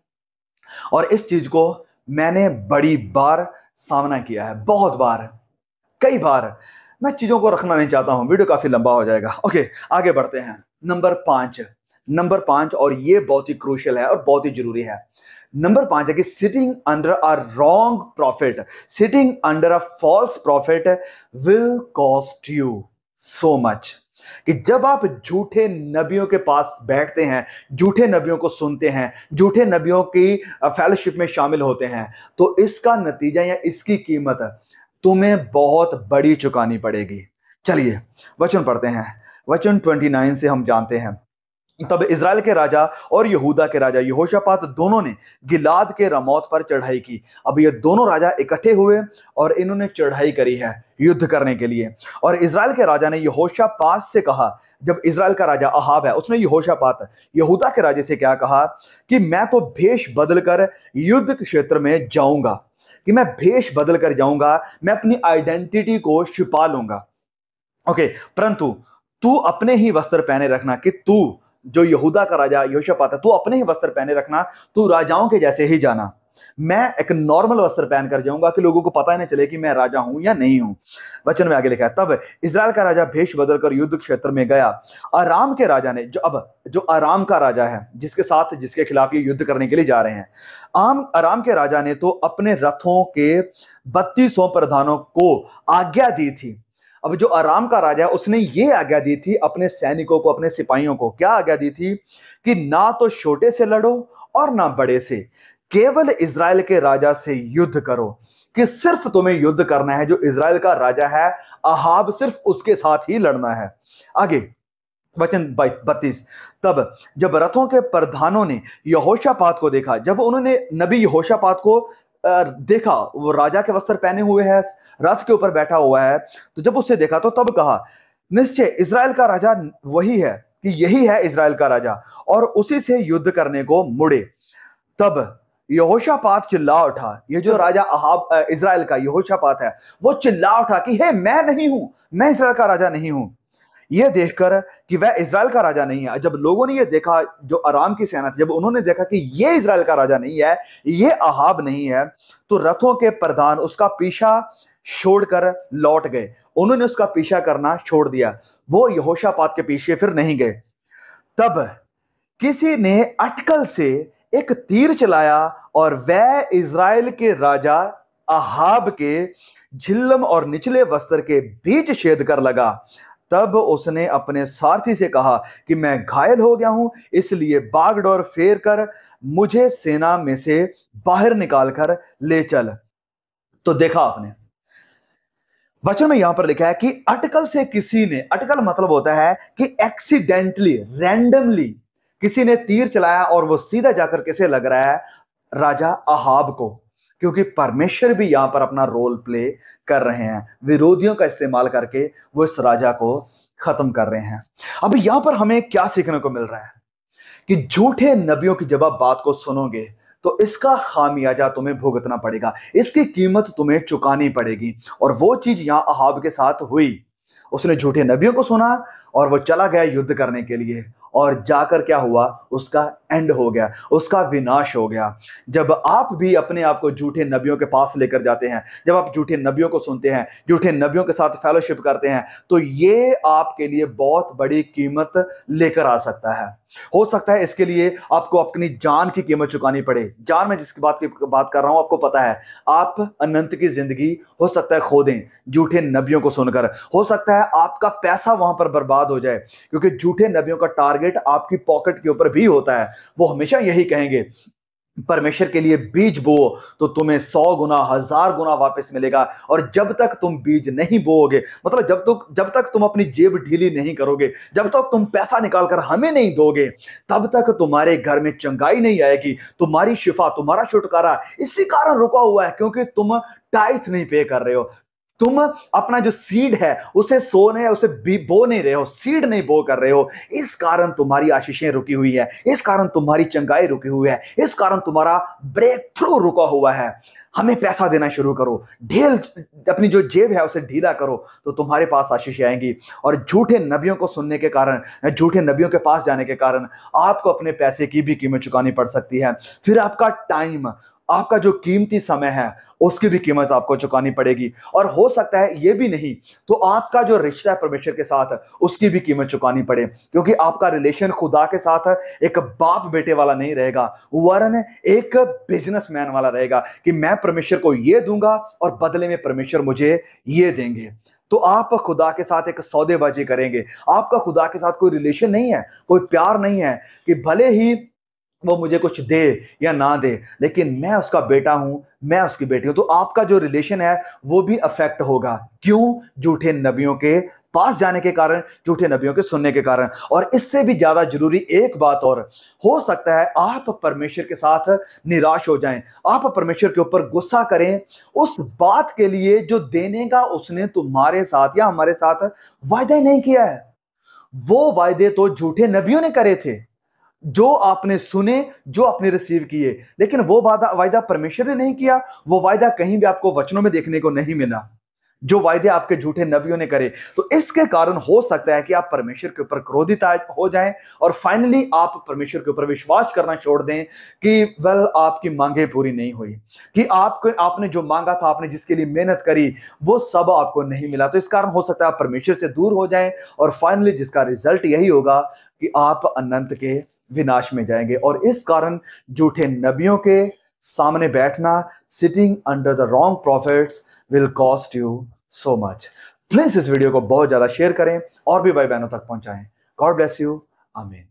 और इस चीज को मैंने बड़ी बार सामना किया है, बहुत बार, कई बार। मैं चीजों को रखना नहीं चाहता हूं, वीडियो काफी लंबा हो जाएगा। ओके, आगे बढ़ते हैं। नंबर 5, और ये बहुत ही क्रूशियल है और बहुत ही जरूरी है। नंबर 5 है कि sitting under a wrong prophet, sitting under a false prophet will cost you so much. कि जब आप झूठे नबियों के पास बैठते हैं, झूठे नबियों को सुनते हैं, झूठे नबियों की फेलोशिप में शामिल होते हैं, तो इसका नतीजा या इसकी कीमत तुम्हें बहुत बड़ी चुकानी पड़ेगी। चलिए वचन पढ़ते हैं। वचन 29 से हम जानते हैं, तब इजराइल के राजा और यहूदा के राजा यहोशापात दोनों ने गिलाद के रमौत पर चढ़ाई की। अब ये दोनों राजा इकट्ठे हुए और इन्होंने चढ़ाई करी है युद्ध करने के लिए। और इजराइल के राजा ने यहोशापात से कहा, जब इजराइल का राजा अहाब है उसने यहोशापात यहूदा के राजे से क्या कहा कि मैं तो भेष बदल कर युद्ध क्षेत्र में जाऊंगा, कि मैं भेष बदल कर जाऊंगा, मैं अपनी आइडेंटिटी को छिपा लूंगा। ओके, परंतु तू अपने ही वस्त्र पहने रखना, कि तू जो यहूदा का राजा यहोशापात है, तू अपने ही वस्त्र पहने रखना, तू राजाओं के जैसे ही जाना। मैं एक नॉर्मल वस्त्र पहन कर जाऊंगा कि लोगों को पता ही नहीं चले कि मैं राजा हूं या नहीं हूं। वचन में आगे लिखा है, तब इजराइल का राजा भेष बदलकर युद्ध क्षेत्र में गया। अराम के राजा ने, जो अराम का राजा है जिसके खिलाफ ये युद्ध करने के लिए जा रहे हैं, अराम के राजा ने तो अपने रथों के 3200 प्रधानों को आज्ञा दी थी। अब जो अराम का राजा है उसने ये आज्ञा दी थी अपने सैनिकों को, अपने सिपाहियों को, क्या आज्ञा दी थी कि ना तो छोटे से लड़ो और ना बड़े से, केवल इजराइल के राजा से युद्ध करो, कि सिर्फ तुम्हें युद्ध करना है। जो इजराइल का राजा है अहाब, सिर्फ उसके साथ ही लड़ना है। आगे वचन 32, तब जब रथों के प्रधानों ने यहोशापात को देखा, जब उन्होंने नबी यहोशापात को देखा, वो राजा के वस्त्र पहने हुए है, रथ के ऊपर बैठा हुआ है, तो जब उससे देखा तो तब कहा, निश्चय इजराइल का राजा वही है, कि यही है इजराइल का राजा, और उसी से युद्ध करने को मुड़े। तब यहोशापात चिल्ला उठा, ये जो राजा अहाब इजराइल का यहोशापात है, वो चिल्ला उठा कि हे, मैं नहीं हूं, मैं इजराइल का राजा नहीं हूं। यह देखकर कि वह इजराइल का राजा नहीं है, जब लोगों ने यह देखा, जो अराम की सेना थी, जब उन्होंने देखा कि यह इजराइल का राजा नहीं है, यह अहाब नहीं है, तो रथों के प्रधान उसका पीछा छोड़कर लौट गए। उन्होंने उसका पीछा करना छोड़ दिया, वो यहोशापात के पीछे फिर नहीं गए। तब किसी ने अटकल से एक तीर चलाया और वह इजराइल के राजा अहाब के झिल्लम और निचले वस्त्र के बीच छेद कर लगा। तब उसने अपने सारथी से कहा कि मैं घायल हो गया हूं, इसलिए बागडोर फेर कर मुझे सेना में से बाहर निकाल कर ले चल। तो देखा आपने, वचन में यहां पर लिखा है कि अटकल से किसी ने, अटकल मतलब होता है कि एक्सीडेंटली, रैंडमली किसी ने तीर चलाया और वो सीधा जाकर किसे लग रहा है, राजा अहाब को, क्योंकि परमेश्वर भी यहां पर अपना रोल प्ले कर रहे हैं, विरोधियों का इस्तेमाल करके वो इस राजा को खत्म कर रहे हैं। अब यहां पर हमें क्या सीखने को मिल रहा है कि झूठे नबियों की जब आप बात को सुनोगे तो इसका खामियाजा तुम्हें भुगतना पड़ेगा, इसकी कीमत तुम्हें चुकानी पड़ेगी। और वो चीज यहां अहाब के साथ हुई, उसने झूठे नबियों को सुना और वो चला गया युद्ध करने के लिए, और जाकर क्या हुआ, उसका एंड हो गया, उसका विनाश हो गया। जब आप भी अपने आप को झूठे नबियों के पास लेकर जाते हैं, जब आप झूठे नबियों को सुनते हैं, झूठे नबियों के साथ फेलोशिप करते हैं, तो ये आपके लिए बहुत बड़ी कीमत लेकर आ सकता है। हो सकता है इसके लिए आपको अपनी जान की कीमत चुकानी पड़े। जान में जिसकी बात कर रहा हूं, आपको पता है आप अनंत की जिंदगी हो सकता है खो दें झूठे नबियों को सुनकर। हो सकता है आपका पैसा वहां पर बर्बाद हो जाए, क्योंकि झूठे नबियों का टारगेट आपकी पॉकेट के ऊपर भी होता है। वो हमेशा यही कहेंगे, परमेश्वर के लिए बीज बो तो तुम्हें 100 गुना 1000 गुना वापस मिलेगा। और जब तक तुम बीज नहीं बोओगे, मतलब जब तक तुम अपनी जेब ढीली नहीं करोगे, जब तक तुम पैसा निकालकर हमें नहीं दोगे, तब तक तुम्हारे घर में चंगाई नहीं आएगी। तुम्हारी शिफा, तुम्हारा छुटकारा इसी कारण रुका हुआ है क्योंकि तुम टाइथ नहीं पे कर रहे हो। तुम अपना जो सीड है उसे उसे बो नहीं रहे हो, सीड नहीं बो कर रहे हो। इस कारण तुम्हारी आशीषें रुकी हुई है, इस कारण तुम्हारी चंगाई रुकी हुई है, इस कारण तुम्हारा ब्रेक थ्रू रुका हुआ है। हमें पैसा देना शुरू करो, अपनी जो जेब है उसे ढीला करो, तो तुम्हारे पास आशीष आएंगी। और झूठे नबियों को सुनने के कारण, झूठे नबियों के पास जाने के कारण आपको अपने पैसे की भी कीमत चुकानी पड़ सकती है। फिर आपका टाइम आपका जो कीमती समय है उसकी भी कीमत आपको चुकानी पड़ेगी। और हो सकता है ये भी नहीं तो आपका जो रिश्ता है परमेश्वर के साथ उसकी भी कीमत चुकानी पड़े, क्योंकि आपका रिलेशन खुदा के साथ एक बाप बेटे वाला नहीं रहेगा, वरन एक बिजनेसमैन वाला रहेगा कि मैं परमेश्वर को ये दूंगा और बदले में परमेश्वर मुझे ये देंगे। तो आप खुदा के साथ एक सौदेबाजी करेंगे। आपका खुदा के साथ कोई रिलेशन नहीं है, कोई प्यार नहीं है कि भले ही वो मुझे कुछ दे या ना दे, लेकिन मैं उसका बेटा हूं, मैं उसकी बेटी हूं। तो आपका जो रिलेशन है वो भी अफेक्ट होगा। क्यों? झूठे नबियों के पास जाने के कारण, झूठे नबियों के सुनने के कारण। और इससे भी ज्यादा जरूरी एक बात और हो सकता है, आप परमेश्वर के साथ निराश हो जाएं, आप परमेश्वर के ऊपर गुस्सा करें उस बात के लिए जो देने का उसने तुम्हारे साथ या हमारे साथ वायदा ही नहीं किया है। वो वायदे तो झूठे नबियों ने करे थे, जो आपने सुने, जो आपने रिसीव किए, लेकिन वो वायदा परमेश्वर ने नहीं किया। वो वायदा कहीं भी आपको वचनों में देखने को नहीं मिला, जो वायदे आपके झूठे नबियों ने करे। तो इसके कारण हो सकता है कि आप परमेश्वर के ऊपर क्रोधित हो जाएं और फाइनली आप परमेश्वर के ऊपर विश्वास करना छोड़ दें कि वेल आपकी मांगे पूरी नहीं हुई, कि आपने जो मांगा था, आपने जिसके लिए मेहनत करी, वो सब आपको नहीं मिला। तो इस कारण हो सकता है आप परमेश्वर से दूर हो जाएं और फाइनली जिसका रिजल्ट यही होगा कि आप अनंत के विनाश में जाएंगे। और इस कारण झूठे नबियों के सामने बैठना, sitting under the wrong profits will cost you so much. Please इस वीडियो को बहुत ज्यादा शेयर करें और भी भाई बहनों तक पहुंचाएं। God bless you. आमीन।